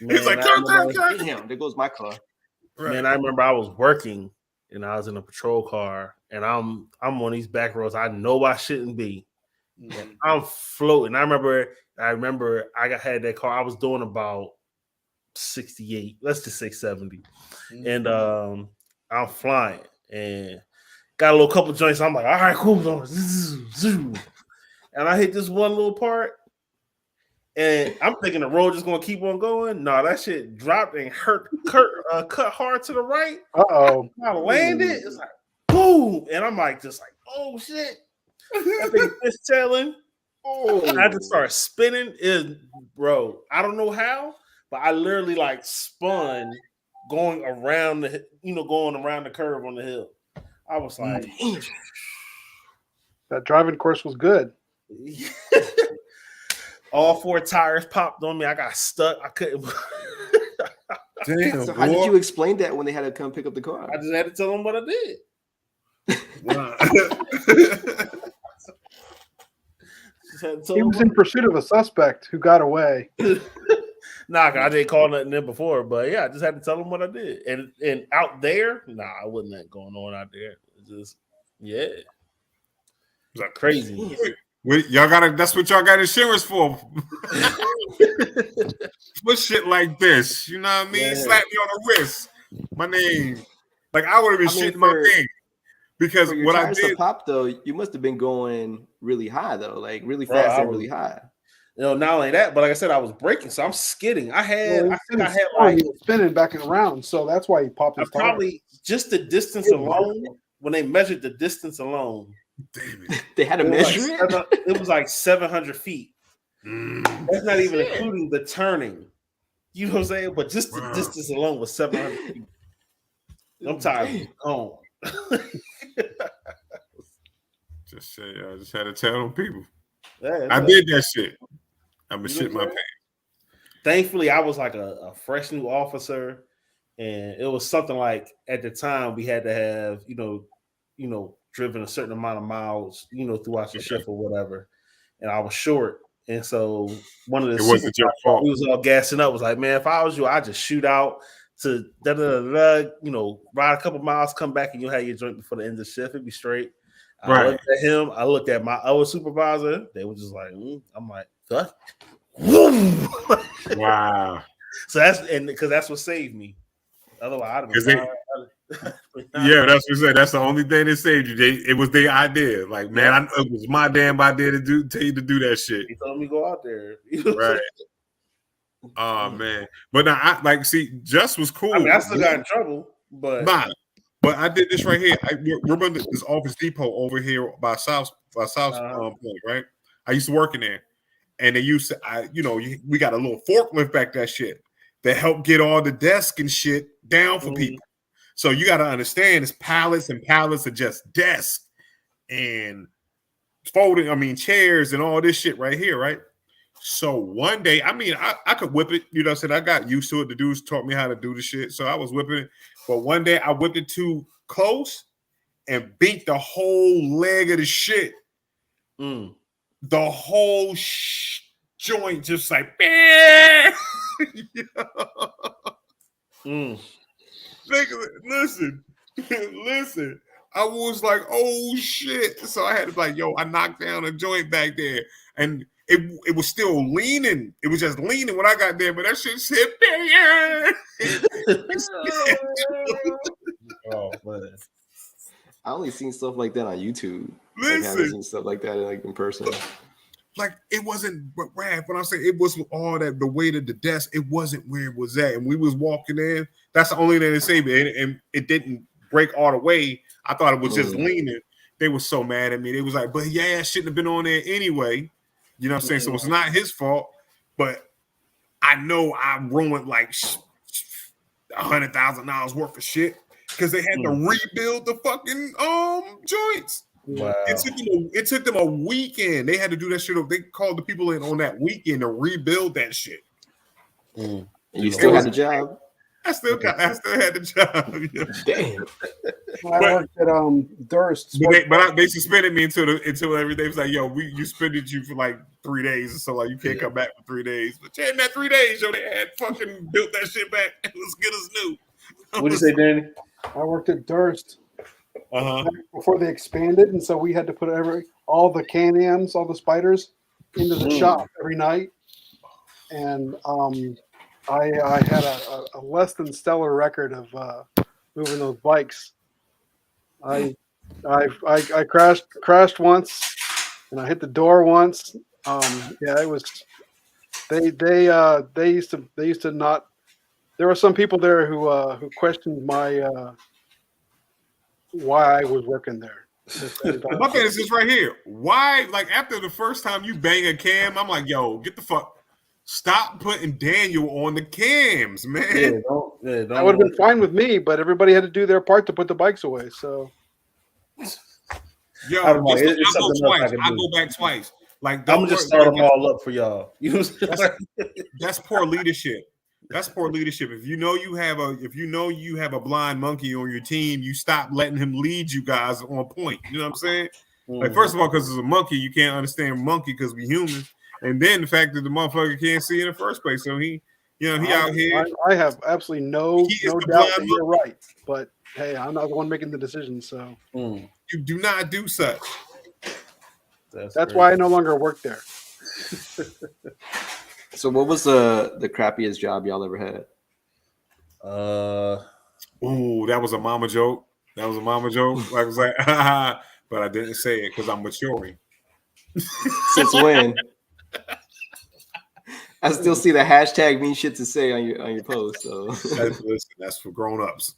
It's like, damn, there goes my car. Right. Man, I remember I was working and I was in a patrol car and I'm on these back roads I know I shouldn't be. And I'm floating. I remember I had that car. I was doing about 68, let's just say 70. And I'm flying and got a little couple joints. I'm like, all right, cool. And I hit this one little part. And I'm thinking the road just gonna keep on going. No, that shit dropped and cut hard to the right. I landed. It's like boom, and I'm like, oh shit. That thing fishtailing. I just started spinning. Bro, I don't know how, but I literally like spun going around the curve on the hill. I was like, that driving course was good. All 4 tires popped on me. I got stuck. I couldn't. Damn. So how did you explain that when they had to come pick up the car? I just had to tell them what I did. He was in pursuit of a suspect who got away. Nah, I didn't call nothing in before, but yeah, I just had to tell him what I did. And out there, nah, I wasn't that going on out there. It's just it's like crazy. Y'all gotta. That's what y'all got insurance for. For shit like this, you know what I mean? Yeah. Slap me on the wrist. My name, like I would have been shitting my name because what I did. To pop though, you must have been going really high though, like really fast and really high. Not only that, but like I said, I was braking, so I'm skidding. I think I had he was spinning back and around, so that's why he popped his tire. Probably just the distance alone. When they measured the distance alone, damn it, they had to measure it. It was like 700 feet. That's not even including the turning. You know what I'm saying? But just the distance alone was 700 feet. I'm tired of home. Just say, I just had to tell them people. Yeah, I did that shit. I'm gonna shit my pants. Thankfully, I was like a fresh new officer, and it was something like at the time we had to have driven a certain amount of miles throughout the shift or whatever, and I was short, and so one of the it wasn't your fault. We was all gassing up. Was like, man, if I was you, I'd just shoot out to ride a couple miles, come back, and you'll have your joint before the end of the shift. It'd be straight. Right. I looked at him. I looked at my other supervisor. They were just like, I'm like, what? Wow. So that's what saved me. Otherwise, I'd have been yeah, that's what I said. That's the only thing that saved you. It was their idea. Like, man, it was my damn idea to tell you to do that shit. He told me to go out there. Right. Oh man. But now Just was cool. I mean, I still got in trouble, but But I did this right here. I remember this Office Depot over here by South Point, right? I used to work in there, and they used to, we got a little forklift back that shit that helped get all the desk and shit down for people. So you got to understand, it's pallets and pallets of just desks and chairs and all this shit right here, right? So one day, I could whip it. You know what I'm saying? I got used to it. The dudes taught me how to do the shit, so I was whipping it. But one day I whipped it too close and beat the whole leg of the shit. The whole joint just like, Listen. I was like, oh shit. So I had to I knocked down a joint back there. And it was still leaning. It was just leaning when I got there, but that shit hit there. Oh man. I only seen stuff like that on YouTube. Listen, I haven't seen stuff like that in person. Like it wasn't, but Raph, when I say it was all that the weight of the desk, it wasn't where it was at. And we was walking in. That's the only thing that saved me. And it didn't break all the way. I thought it was just leaning. They were so mad at me. They was like, but yeah, I shouldn't have been on there anyway. You know what I'm saying? So it's not his fault, but I know I ruined like $100,000 worth of shit because they had to rebuild the fucking joints. Wow. It took them a weekend. They had to do that shit. They called the people in on that weekend to rebuild that shit. And you still had the job? I still had the job. Damn. I worked at Durst. But they suspended me until every day. It was like, yo, you suspended you for like 3 days, so like you can't come back for 3 days. But in that 3 days, they had fucking built that shit back. It was good as new. What'd you say, Danny? I worked at Durst before they expanded, and so we had to put all the Can-Ams, all the spiders, into the shop every night. And I had a less than stellar record of moving those bikes. I crashed once, and I hit the door once. It was they used to not. There were some people there who questioned my why I was working there. My thing is this right here. Why, like after the first time you bang a cam, I'm like, yo, get the fuck. Stop putting Daniel on the cams, man. That would have been fine with me, but everybody had to do their part to put the bikes away. So, yo, I go back twice. Like, I'm gonna just start them all up for y'all. That's poor leadership. That's poor leadership. If you know you have a blind monkey on your team, you stop letting him lead you guys on point. You know what I'm saying? Like, first of all, because it's a monkey, you can't understand monkey because we humans. And then the fact that the motherfucker can't see in the first place. So he out here. I have absolutely no doubt that you're right. But hey, I'm not the one making the decision. So you do not do such. That's why I no longer work there. So what was the crappiest job y'all ever had? That was a mama joke. Like, I was like, but I didn't say it because I'm maturing. Since when? I still see the hashtag mean shit to say on your post. So that's for grown-ups.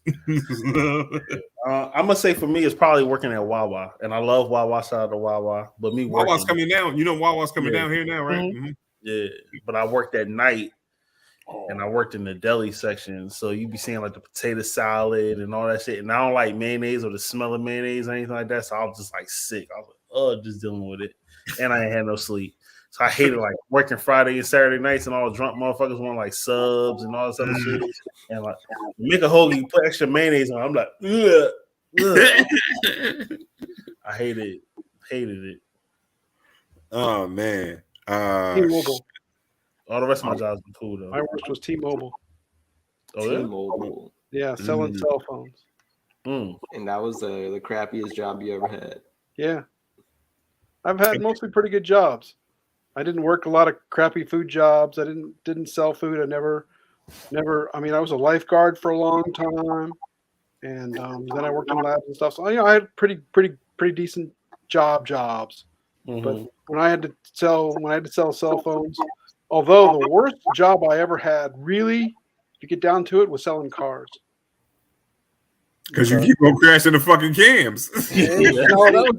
I'm gonna say for me, it's probably working at Wawa, and I love Wawa. Shout out to Wawa, but me Wawa's coming down. You know, Wawa's coming down here now, right? Mm-hmm. Yeah, but I worked at night, and I worked in the deli section, so you be seeing like the potato salad and all that shit. And I don't like mayonnaise or the smell of mayonnaise or anything like that, so I was just like sick. I was like, just dealing with it, and I ain't had no sleep. So I hated like working Friday and Saturday nights, and all the drunk motherfuckers want like subs and all this other shit. And like make a hoagie, you put extra mayonnaise on. I'm like, ugh. I hated it. Oh man. T-Mobile. All the rest of my jobs were cool though. My worst was T-Mobile. Oh, yeah? T-Mobile. Yeah, selling cell phones. And that was the crappiest job you ever had. Yeah. I've had mostly pretty good jobs. I didn't work a lot of crappy food jobs. I didn't sell food. I never. I mean, I was a lifeguard for a long time, and then I worked in labs and stuff. So I had pretty decent jobs. Mm-hmm. But when I had to sell cell phones, although the worst job I ever had, really, to get down to it, was selling cars. Because you keep on crashing the fucking cams. That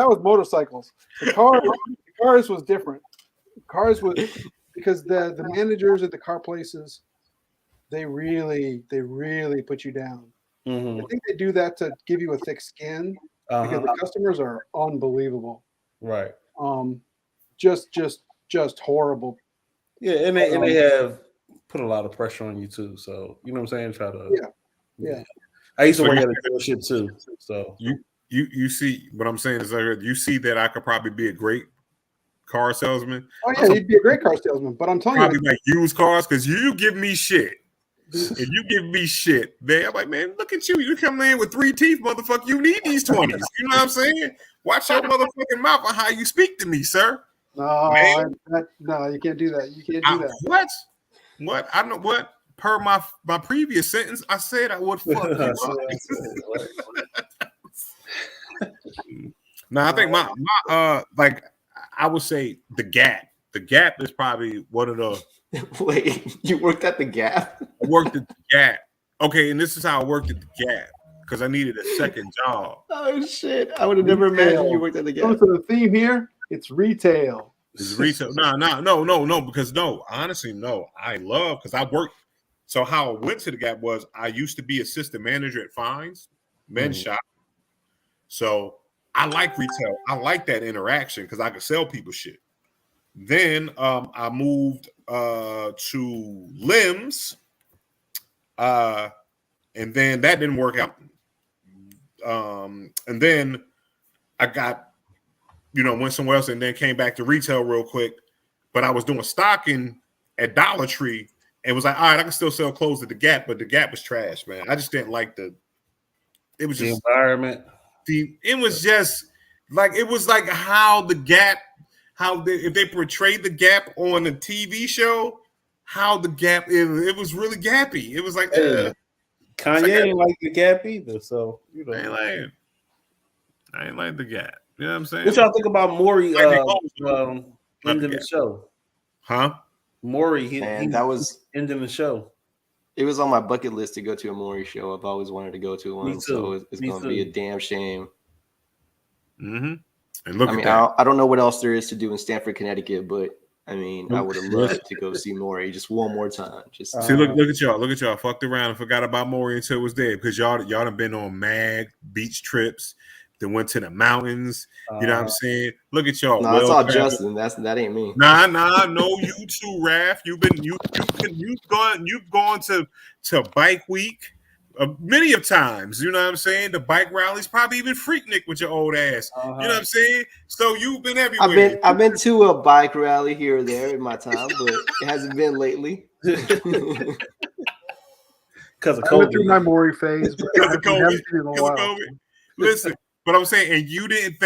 was motorcycles. The cars was different. Cars was because the managers at the car places, they really put you down. Mm-hmm. I think they do that to give you a thick skin because the customers are unbelievable. Right. Just horrible. Yeah, and they have put a lot of pressure on you too. So you know what I'm saying? Yeah. I used to work at a dealership too. So you see what I'm saying is you see that I could probably be a great car salesman. Oh yeah, you'd be a great car salesman. But I'm telling you, probably like used cars because you give me shit. If you give me shit, man, I'm like, man, look at you. You come in with 3 teeth, motherfucker. You need these 20s. You know what I'm saying? Watch your motherfucking mouth on how you speak to me, sir. No, you can't do that. You can't do that. What? I know what. Per my previous sentence, I said I would fuck you up. Now I think my like I would say the Gap. The Gap is probably one of the. Wait, you worked at the Gap? I worked at the Gap. Okay, and this is how I worked at the Gap because I needed a second job. Oh shit! I would have never imagined you worked at the Gap. So the theme here, it's retail. It's retail. No. Because honestly, no. I love because I worked. So how I went to the Gap was I used to be assistant manager at Fines Men's Shop. So I like retail. I like that interaction because I could sell people shit. Then I moved to Limbs, and then that didn't work out. And then I got, went somewhere else and then came back to retail real quick. But I was doing stocking at Dollar Tree. And was like, all right, I can still sell clothes at the Gap, but the Gap was trash, man. I just didn't like the environment. It was just like how the Gap, if they portrayed the Gap on a TV show, how the Gap it was really gappy. It was like Kanye ain't like the Gap either, so I ain't like the Gap. You know what I'm saying? What y'all think about Maury ending the show? Huh? Maury, that was ending the show. It was on my bucket list to go to a Maury show. I've always wanted to go to one, so it's going to be a damn shame. Mm-hmm. And look, I don't know what else there is to do in Stamford, Connecticut, but I mean, I would have loved to go see Maury just one more time. Just see, look at y'all. Fucked around and forgot about Maury until it was dead because y'all done been on mad beach trips. Then went to the mountains. You know what I'm saying? Look at y'all. No, that's all Justin. That ain't me. Nah. No, you too, Raph. You've gone to Bike Week. many of times. You know what I'm saying? The bike rallies, probably even Freaknik with your old ass. You know what I'm saying? So you've been everywhere. I've been to a bike rally here or there in my time, but it hasn't been lately. Because of I went COVID. through my Maury phase, but I haven't seen it in a while. Listen, but I'm saying, and you didn't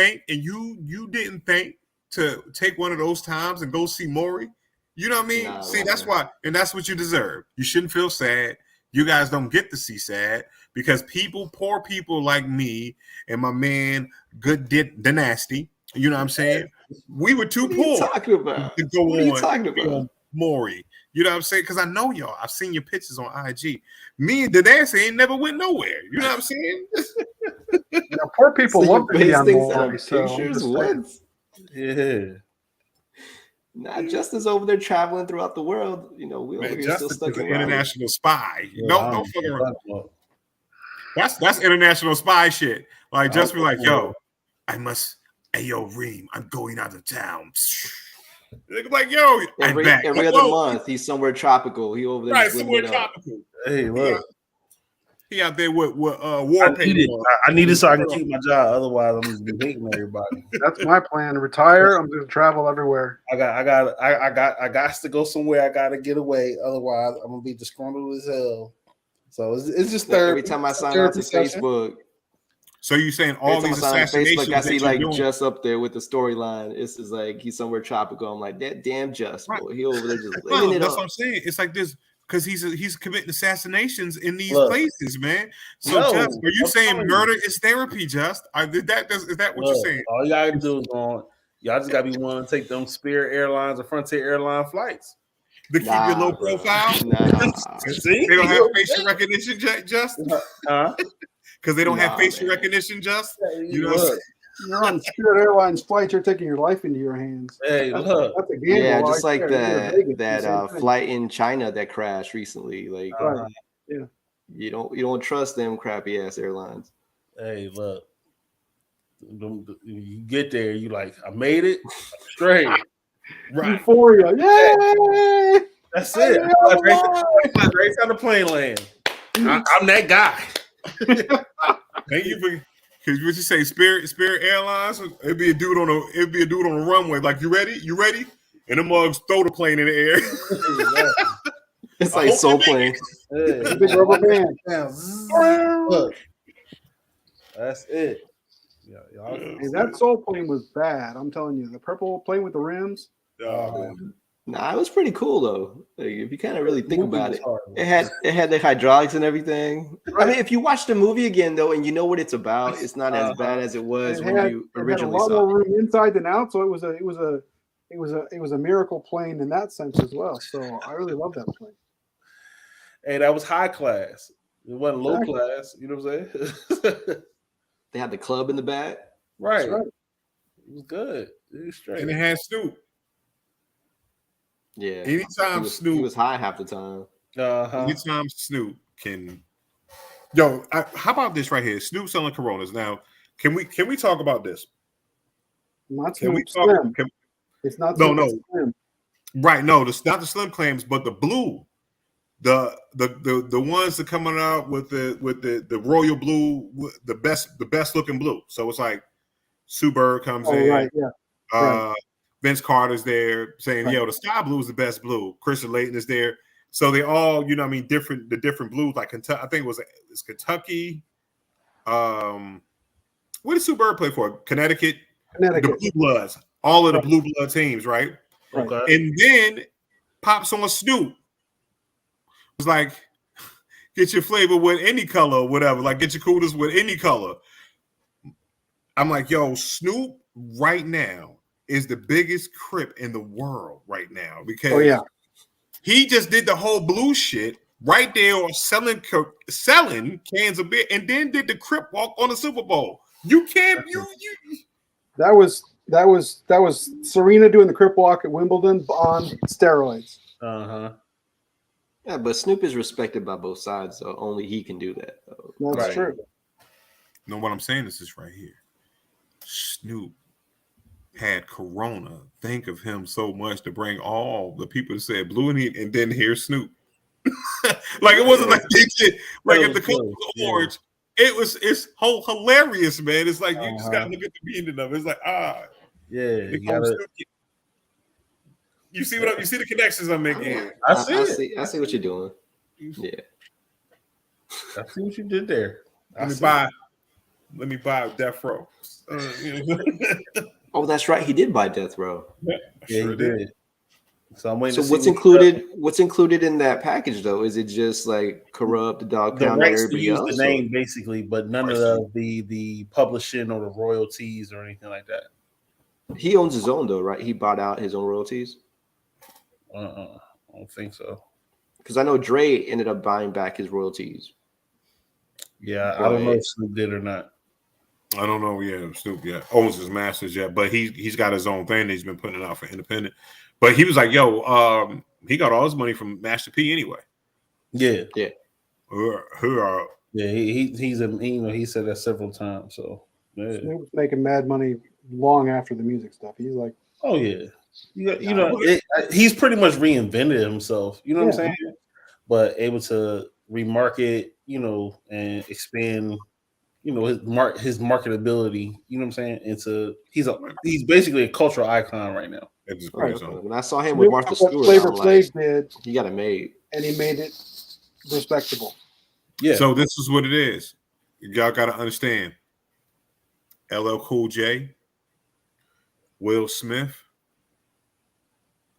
think to take one of those times and go see Maury. You know what I mean? Nah, See, that's why, and that's what you deserve. You shouldn't feel sad. You guys don't get to see sad because poor people like me and my man, Good Dynasty, you know what I'm saying? We were too poor talking about? to go what on. Are you talking about? Maury. You know what I'm saying? Because I know y'all. I've seen your pictures on IG. Me and Dynasty ain't never went nowhere. You know what I'm saying? Poor people so love to be on Maury. Pictures? What? Yeah. Nah, Justin's over there traveling throughout the world. You know, we over here Justin still stuck is in an international spy. Yeah, don't fuck around. That's international spy shit. Like just be like, yo, Reem, I'm going out of town. Like, yo, every other month he's somewhere tropical. He over there right, somewhere tropical. Hey, look. He out there with war paint. I need it so I can keep my job. Otherwise, I'm just be hating everybody. That's my plan. Retire. I'm going to travel everywhere. I got to go somewhere. I got to get away. Otherwise, I'm gonna be disgruntled as hell. So it's just every time I sign on to Facebook. So you saying all these assassinations? Facebook, I see like Just up there with the storyline. It's just like he's somewhere tropical. I'm like, that damn Just, right. Boy, he over there just living it up. That's what I'm saying. It's like this because he's committing assassinations in these places, man. So Just, are you saying murder is therapy? Just is that what you're saying? All you gotta do is y'all just gotta be willing to take them Spirit Airlines or Frontier Airline flights. To keep your low profile. See? They don't have facial recognition, Just. Because they don't have facial recognition, Just. You know, you're on Spirit Airlines flight. You're taking your life into your hands. Hey, look. That's a gamble. Yeah, just like that flight in China that crashed recently. Like, yeah, you don't trust them crappy ass airlines. Hey, look. You get there, you like, I made it straight. Right. Euphoria. Yay! That's it. Right on the plane land. I'm that guy. Thank you for because what you say, Spirit Airlines. It'd be a dude on a runway. Like, you ready? And the mugs throw the plane in the air. It's like Soul Plane. Hey, big rubber band. Look, that's it. Yeah, hey, that Soul Plane was bad. I'm telling you, the purple plane with the rims. Nah, it was pretty cool though. Like, if you kind of really think about it, it had the hydraulics and everything. Right. I mean, if you watch the movie again though, and you know what it's about, it's not as bad as it was when you originally saw it. It had a lot more room inside than out, so it was a miracle plane in that sense as well. So I really love that plane. Hey, that was high class. It wasn't low class. You know what I'm saying? They had the club in the back. Right. It was good. It was straight. And it had Snoop. Yeah. Anytime Snoop. He was high half the time. Anytime Snoop can. Yo, how about this right here? Snoop selling Coronas. Now, can we talk about this? Not Snoop Slim. It's not Snoop Slim. Right. No, it's not the Slim claims, but the blue. The ones that coming out with the royal blue, the best looking blue. So it's like Sue Bird comes in. Right, yeah. Vince Carter's there saying, yo, the sky blue is the best blue. Christian Layton is there. So they all, you know what I mean, the different blues, like Kentucky, I think it's Kentucky. What did Sue Bird play for? Connecticut. The Blue Bloods. All of the Blue Blood teams, right? Okay. And then pops on Snoop. It's like, get your flavor with any color or whatever. Like, get your coolers with any color. I'm like, yo, Snoop right now is the biggest Crip in the world right now because he just did the whole blue shit right there on selling cans of beer and then did the Crip walk on the Super Bowl. You can't That was Serena doing the Crip walk at Wimbledon on steroids. Yeah, but Snoop is respected by both sides, so only he can do that. That's true. No, what I'm saying is this right here. Snoop had Corona. Think of him so much to bring all the people that said blue and then here's Snoop. Like it wasn't like they did. Like if the color was orange, it's hilarious, man. It's like you just gotta look at the meaning of it. It's like you see what you see the connections I'm making. I see what you're doing. Yeah. I see what you did there. Let me buy Death Row. Oh, that's right. He did buy Death Row. Yeah, he did. So I'm waiting. So what's included? What's included in that package, though? Is it just like Corrupt, the Dog Pound, and everybody else? The name basically, but none of the publishing or the royalties or anything like that. He owns his own, though, right? He bought out his own royalties. I don't think so. Because I know Dre ended up buying back his royalties. Yeah, I don't know if Snoop did or not. I don't know. Yeah, Snoop owns his masters yet, but he's got his own thing that he's been putting out for independent. But he was like, "Yo, he got all his money from Master P anyway." Yeah. Yeah, he said that several times. So Snoop's making mad money long after the music stuff. He's like, oh yeah, he's pretty much reinvented himself. You know what I'm saying? But able to remarket, and expand, his marketability. You know what I'm saying? He's basically a cultural icon right now. When I saw him with Martha Stewart, Flavor Flav did, he got it made, and he made it respectable. Yeah. So this is what it is. Y'all got to understand. LL Cool J, Will Smith,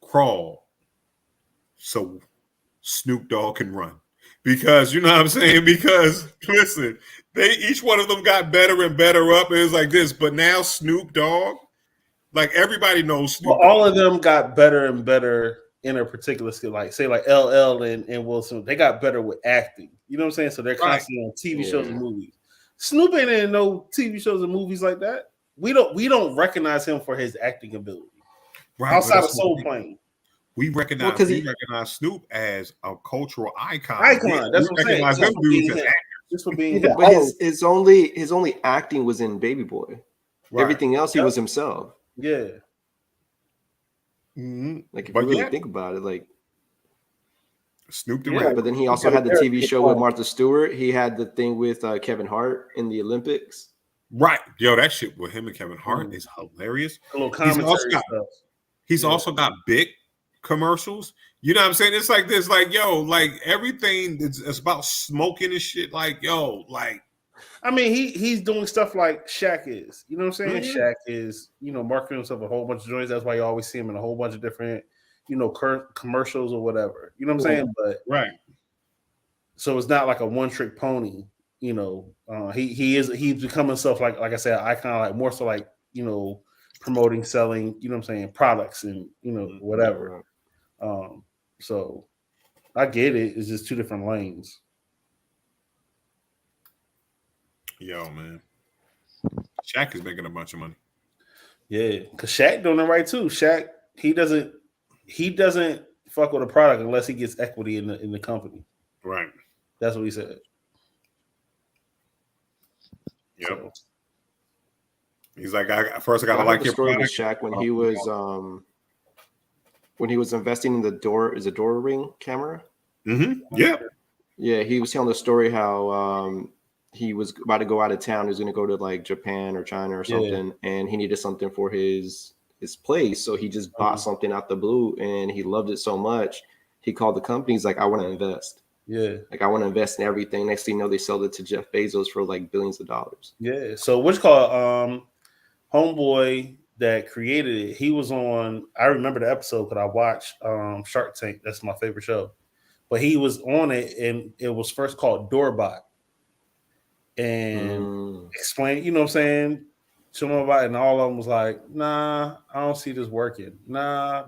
crawl so Snoop Dogg can run. Because you know what I'm saying? Because listen, each one of them got better and better up. It was like this, but now Snoop Dogg, like everybody knows Snoop Dogg. All of them got better and better in a particular skill. Like say like LL and Will Smith, they got better with acting. You know what I'm saying? So they're constantly on TV shows and movies. Snoop ain't in no TV shows and movies like that. We don't recognize him for his acting ability. Outside of Soul Plane. We recognize Snoop as a cultural icon. That's what I'm saying. Just for being but his only acting was in Baby Boy. Right. Everything else he was himself. Yeah. Mm-hmm. Like if you really think about it, like Snoop but then he also had the TV show with Martha Stewart. He had the thing with Kevin Hart in the Olympics. Right. Yo, that shit with him and Kevin Hart is hilarious. A little commentary he's also got big commercials. You know what I'm saying? It's like this, like, yo, like everything it's about smoking and shit. Like, yo, like I mean, he's doing stuff like Shaq is. You know what I'm saying? Mm-hmm. Shaq is, marketing himself a whole bunch of joints. That's why you always see him in a whole bunch of different, commercials or whatever. You know what I'm saying? But so it's not like a one-trick pony. He's become himself like I said, icon, like more so like promoting, selling, what I'm saying, products and whatever. So I get it. It's just two different lanes. Yo, man. Shaq is making a bunch of money. Yeah, because Shaq doing it right too. Shaq, he doesn't fuck with a product unless he gets equity in the company. Right. That's what he said. Yep. So. He's like, I gotta like your story with Shaq when he was investing in the Door Ring camera. Mm-hmm. Yeah. Yeah, he was telling the story how he was about to go out of town. He was going to go to like Japan or China or something, and he needed something for his place. So he just bought something out the blue, and he loved it so much. He called the company. He's like, I want to invest. Yeah. Like, I want to invest in everything. Next thing you know, they sold it to Jeff Bezos for like billions of dollars. Yeah. So what's called homeboy that created it, he was on, I remember the episode because I watched Shark Tank. That's my favorite show. But he was on it, and it was first called Doorbot. And explain, you know what I'm saying, to them about it, and all of them was like, nah, I don't see this working. Nah,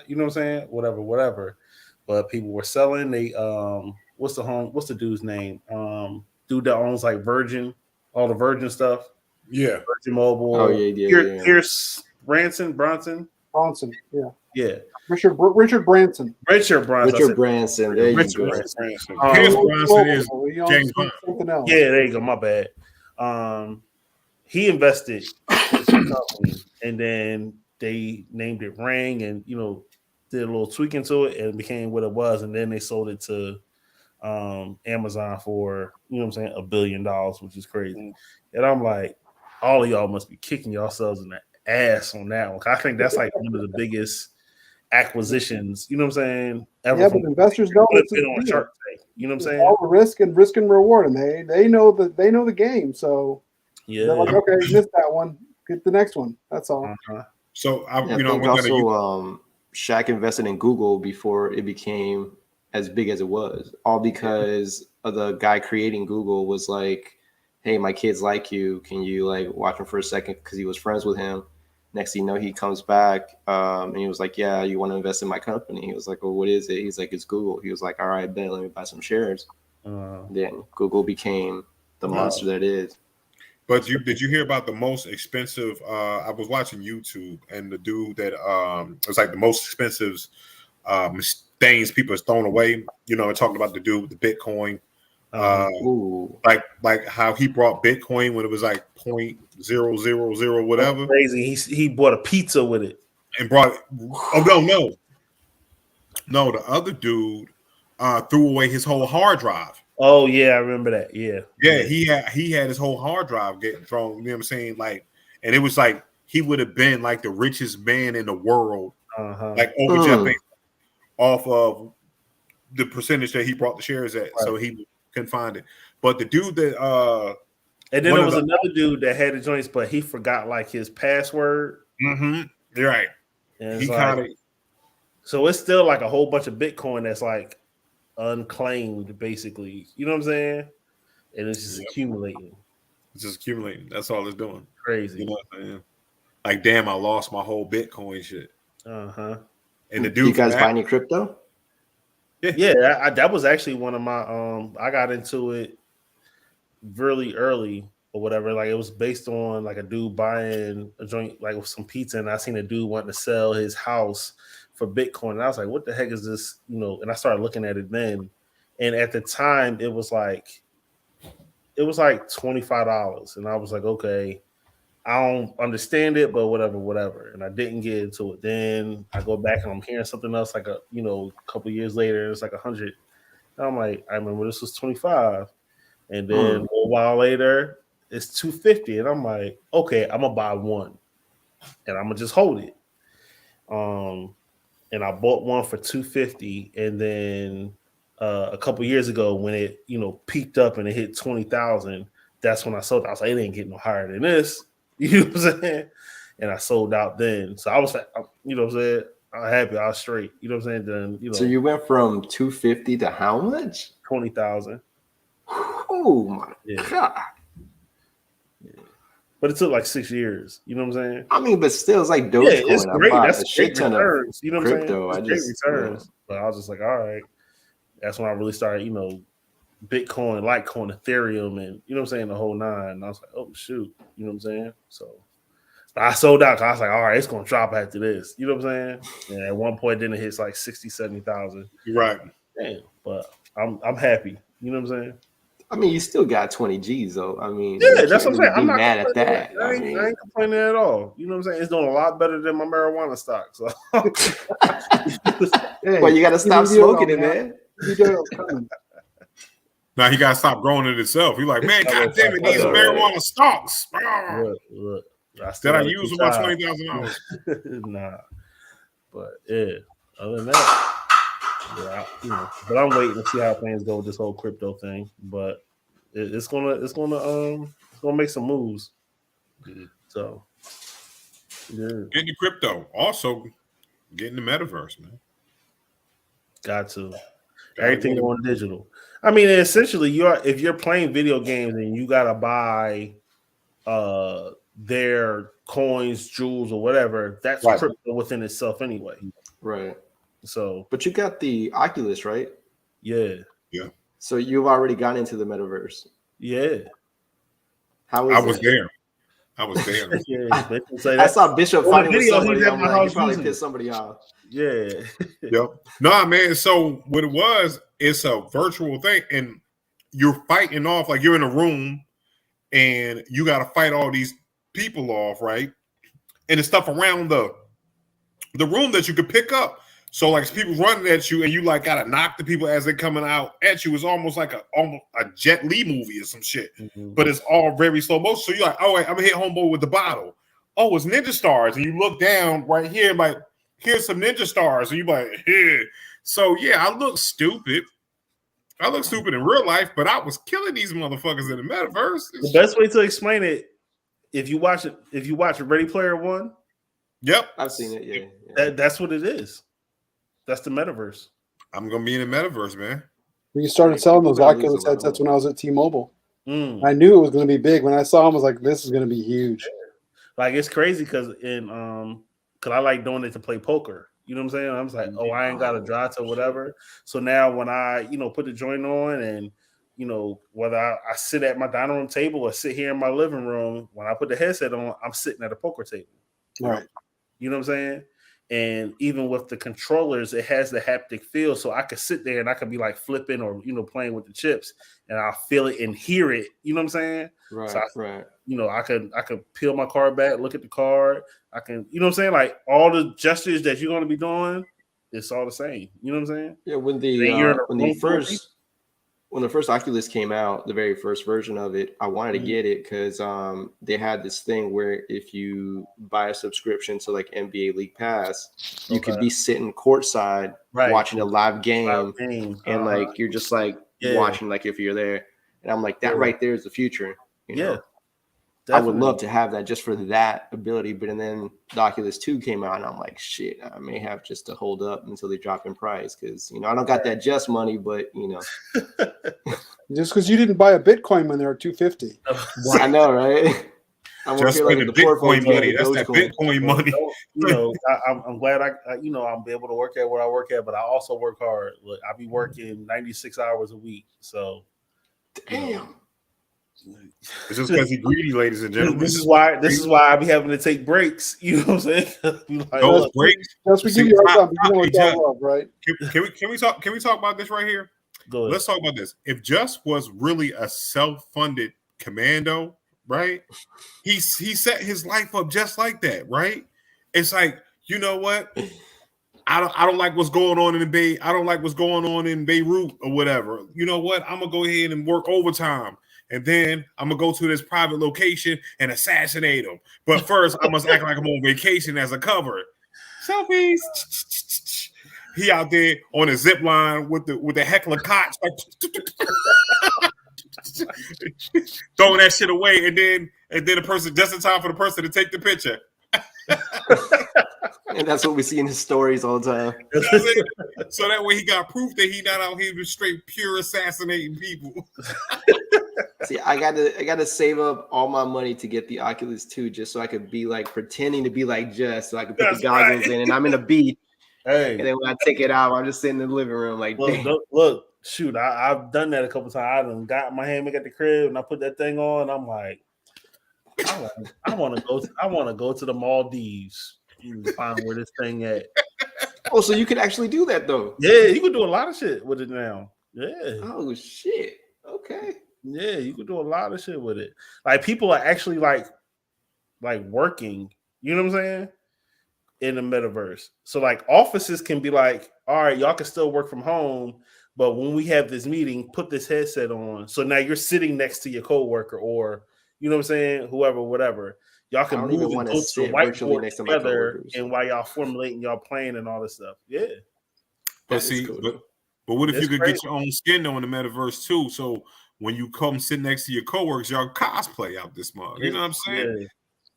you know what I'm saying? Whatever. But people were selling. They what's the dude's name? Dude that owns like Virgin, all the Virgin stuff. Yeah. Virgin Mobile. Oh, yeah. Pierce Bronson. Yeah. Richard Branson. Richard Branson. There you go. Pierce Bronson is James Bond. Yeah, there you go. My bad. He invested in the company, and then they named it Ring, and did a little tweaking to it, and it became what it was. And then they sold it to Amazon for, you know what I'm saying, $1 billion, which is crazy. And I'm like, all of y'all must be kicking yourselves in the ass on that one. I think that's like one of the biggest acquisitions, you know what I'm saying? Ever. Yeah, but investors don't. On Shark Tank, you know what I'm saying? All the risk and reward, and they know the game. So they're like, okay, you missed that one. Get the next one. That's all. So I think also Shaq invested in Google before it became as big as it was, all because of the guy creating Google was like, hey, my kids like you. Can you like watch him for a second? Because he was friends with him. Next thing you know, he comes back and he was like, yeah, you want to invest in my company? He was like, well, what is it? He's like, it's Google. He was like, all right, Ben, let me buy some shares. Then Google became the monster that it is. But did you hear about the most expensive? I was watching YouTube, and the dude that it was like the most expensive things people has thrown away. You know, talking about the dude with the Bitcoin. Like how he brought Bitcoin when it was like 0.000 whatever. That's crazy. He bought a pizza with it and brought it. Oh no, the other dude threw away his whole hard drive. Oh yeah, I remember that. Yeah. He had his whole hard drive getting thrown. You know what I'm saying? Like, and it was like he would have been like the richest man in the world, like over Jeff Bezos, off of the percentage that he brought the shares at. Right. So he couldn't find it. But the dude that and then there was another dude that had the joints, but he forgot like his password. You're right. And he kind of. So it's still like a whole bunch of Bitcoin that's like unclaimed, basically. You know what I'm saying? And it's just accumulating. It's just accumulating. That's all it's doing. Crazy. You know what I'm saying? Like, damn, I lost my whole Bitcoin shit. And the dude, you guys buy any crypto? Yeah, that was actually one of my I got into it really early or whatever. Like, it was based on like a dude buying a joint like with some pizza, and I seen a dude wanting to sell his house for Bitcoin. And I was like, what the heck is this? You know, and I started looking at it then. And at the time it was like $25. And I was like, okay, I don't understand it, but whatever. And I didn't get into it. Then I go back and I'm hearing something else like a couple years later, it's like 100. And I'm like, I remember this was 25. And then a little while later, it's 250. And I'm like, okay, I'm gonna buy one and I'm gonna just hold it. And I bought one for 250, and then a couple years ago when it peaked up and it hit 20,000, that's when I sold it. I was like, it ain't getting no higher than this. You know what I'm saying? And I sold out then. So I was like, you know what I'm saying? I'm happy. I was straight. You know what I'm saying? Then So you went from 250 to how much? 20,000. Oh my God. But it took like 6 years. You know what I'm saying? I mean, but still, it's like Dogecoin. It's great. That's a shit ton returns. You know what I'm crypto. saying? It's great returns. But I was just like, all right. That's when I really started, Bitcoin, Litecoin, Ethereum, and you know what I'm saying, the whole nine. And I was like, oh shoot, you know what I'm saying? So but I sold out because I was like, all right, it's gonna drop after this. You know what I'm saying? And at one point then it hits like 60, 70,000. Right. Damn, but I'm happy. You know what I'm saying? I mean, you still got 20 G's though. I mean, yeah, that's what I'm saying. I'm not mad at that. I ain't complaining at all. You know what I'm saying? It's doing a lot better than my marijuana stock. So well, you gotta stop smoking it, man. Now he gotta stop growing it himself. He's like, man, god damn it, these marijuana stocks. Look. Did I use about $20,000? Nah. But yeah, other than that. Yeah, but I'm waiting to see how things go with this whole crypto thing. But it's gonna make some moves. So yeah, get into crypto. Also, get in the metaverse, man. Got to. Everything going digital. I mean, essentially, if you're playing video games and you gotta buy their coins, jewels, or whatever, that's crypto within itself anyway. Right. So, but you got the Oculus, right? Yeah. So you've already gone into the metaverse. Yeah. How is I was there. I saw Bishop fighting with somebody. I'm like, he probably pissed somebody off. Yeah. Yep. Nah, man. So what it was, it's a virtual thing, and you're fighting off like you're in a room, and you got to fight all these people off, right? And the stuff around the room that you could pick up. So like people running at you, and you like gotta knock the people as they're coming out at you. It's almost like a Jet Li movie or some shit, but it's all very slow motion. So you're like, oh wait, I'm gonna hit homeboy with the bottle. Oh, it's ninja stars, and you look down right here, like here's some ninja stars, and you like, here. So yeah, I look stupid. I look stupid in real life, but I was killing these motherfuckers in the metaverse. The best way to explain it, if you watch Ready Player One. Yep, I've seen it. Yeah. That's what it is. That's the metaverse. I'm gonna be in the metaverse, man. We started selling those Oculus headsets when I was at T-Mobile. I knew it was going to be big. When I saw them, I was like, "This is going to be huge." Like it's crazy because I like doing it to play poker. You know what I'm saying? I was like, oh, I ain't got to drive to whatever. So now when I, put the joint on and, whether I sit at my dining room table or sit here in my living room, when I put the headset on, I'm sitting at a poker table. Right. You know what I'm saying? And even with the controllers, it has the haptic feel. So I could sit there and I could be like flipping or, playing with the chips and I'll feel it and hear it. You know what I'm saying? Right, so right. I could peel my card back, look at the card. I can, you know what I'm saying? Like all the gestures that you're going to be doing, it's all the same. You know what I'm saying? Yeah. When the first Oculus came out, the very first version of it, I wanted to get it because they had this thing where if you buy a subscription to like NBA League Pass, you could be sitting courtside watching a live game. And like you're just like watching like if you're there. And I'm like, that right there is the future. You know? I would love to have that just for that ability. But and then the Oculus 2 came out, and I'm like, shit, I may have just to hold up until they drop in price because I don't got that just money, but just because you didn't buy a Bitcoin when they were $250. I know, right? I'm just like the Bitcoin money. That's that Bitcoin money. I'm glad I'm able to work at where I work at, but I also work hard. Look, I be working 96 hours a week, so damn. It's just because he's greedy, ladies and gentlemen. This is why I be having to take breaks. You know what I'm saying? Like, those breaks. That's what give you our time. Right? Can we talk about this right here? Go ahead. Let's talk about this. If Just was really a self-funded commando, right? He set his life up just like that, right? It's like, you know what? I don't like what's going on in I don't like what's going on in Beirut or whatever. You know what? I'm gonna go ahead and work overtime. And then I'm going to go to this private location and assassinate him. But first, I must act like I'm on vacation as a cover. Selfies. He out there on a zip line with the heckler cots. Throwing that shit away. And then the person, just in time for the person to take the picture. And that's what we see in his stories all the time. So that way he got proof that he not out here with straight pure assassinating people. See, I gotta save up all my money to get the Oculus 2 just so I could be like pretending to be like Just so I could put the goggles in and I'm in a beat. Hey. And then when I take it out, I'm just sitting in the living room like, look, shoot, I've done that a couple times. I done got my hammock at the crib and I put that thing on. I'm like, I want to go to the Maldives and find where this thing at. Oh, so you can actually do that though? Yeah, you can do a lot of shit with it now. Yeah. Oh shit. Okay. Yeah, you can do a lot of shit with it. Like people are actually like working, you know what I'm saying? In the metaverse. So like offices can be like, all right, y'all can still work from home, but when we have this meeting, put this headset on. So now you're sitting next to your coworker or you know what I'm saying, whoever, whatever. Y'all can move and go to the whiteboard together and while y'all formulating y'all plan and all this stuff. Yeah. But see, cool. but what if you could get your own skin on the metaverse too? So when you come sit next to your coworkers, y'all cosplay out this month. You know what I'm saying? Yeah.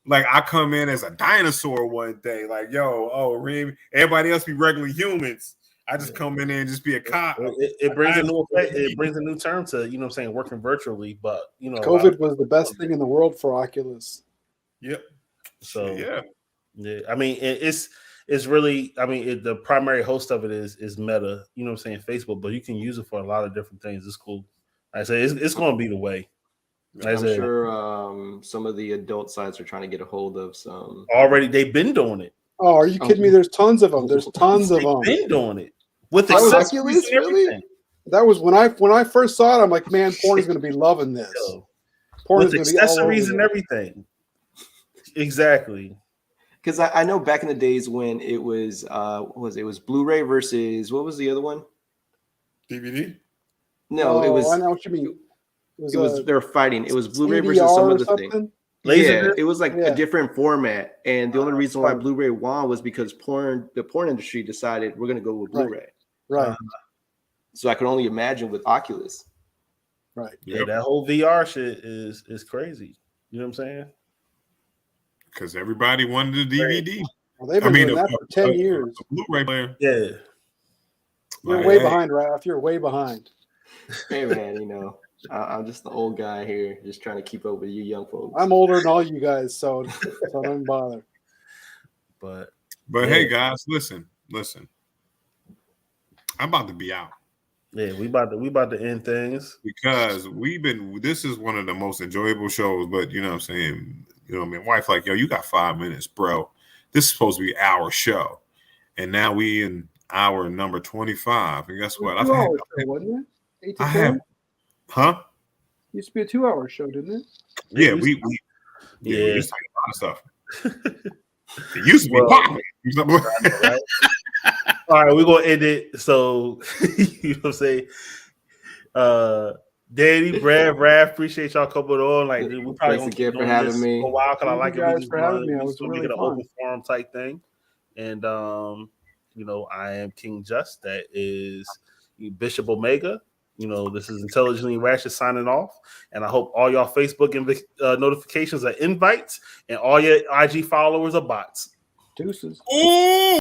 Like I come in as a dinosaur one day, like Reem. Everybody else be regular humans. I just come in there and just be a cop. It brings a new effect. It brings a new term to you know what I'm saying, working virtually. But you know, COVID was the best thing in the world for Oculus. Yep. So yeah. I mean, it's really. I mean, the primary host of it is Meta. You know what I'm saying, Facebook. But you can use it for a lot of different things. It's cool. I say it's going to be the way. I'm sure some of the adult sites are trying to get a hold of some. Already, they've been doing it. Oh, are you kidding me? There's tons of them. There's tons of them. They've been doing it with accessories and everything. That was when I first saw it. I'm like, man, porn is going to be loving this. Porn with accessories and everything. Exactly. Because I know back in the days when it was what was it? It was Blu-ray versus what was the other one? DVD. No, it was. I know what you mean. It was they were fighting. It was Blu-ray versus CDR some or other thing. something. Yeah, it was like Yeah. a different format, and the only reason why right. Blu-ray won was because the porn industry decided we're gonna go with Blu-ray. Right. So I can only imagine with Oculus. Right. Yeah, that whole VR shit is crazy. You know what I'm saying? Because everybody wanted a DVD. Well, they've been doing that for 10 years. A Blu-ray player. Yeah. You're way behind, Raph. You're way behind. Hey man, you know, I'm just the old guy here, just trying to keep up with you young folks. I'm older than all you guys, so don't bother. But hey, guys, listen. I'm about to be out. Yeah, we about to end things because this is one of the most enjoyable shows, but you know what I'm saying? You know what I mean? Wife like, yo, you got 5 minutes, bro. This is supposed to be our show. And now we in hour number 25. And guess what? Wasn't it? 8 to 10? Huh? Used to be a 2-hour show, didn't it? Yeah, we used to talk a lot of stuff. It used to be popping. Right? All right, we're gonna end it. So you know what I'm saying? Danny, Brad, Raph, appreciate y'all coming on. Like we probably gonna keep for having me for a while because I like you guys for having me. It was really an fun. open forum type thing. And you know, I am King Just. That is Bishop Omega. You know, this is Intelligently Ratchet signing off. And I hope all y'all Facebook notifications are invites and all your IG followers are bots. Deuces. Ooh!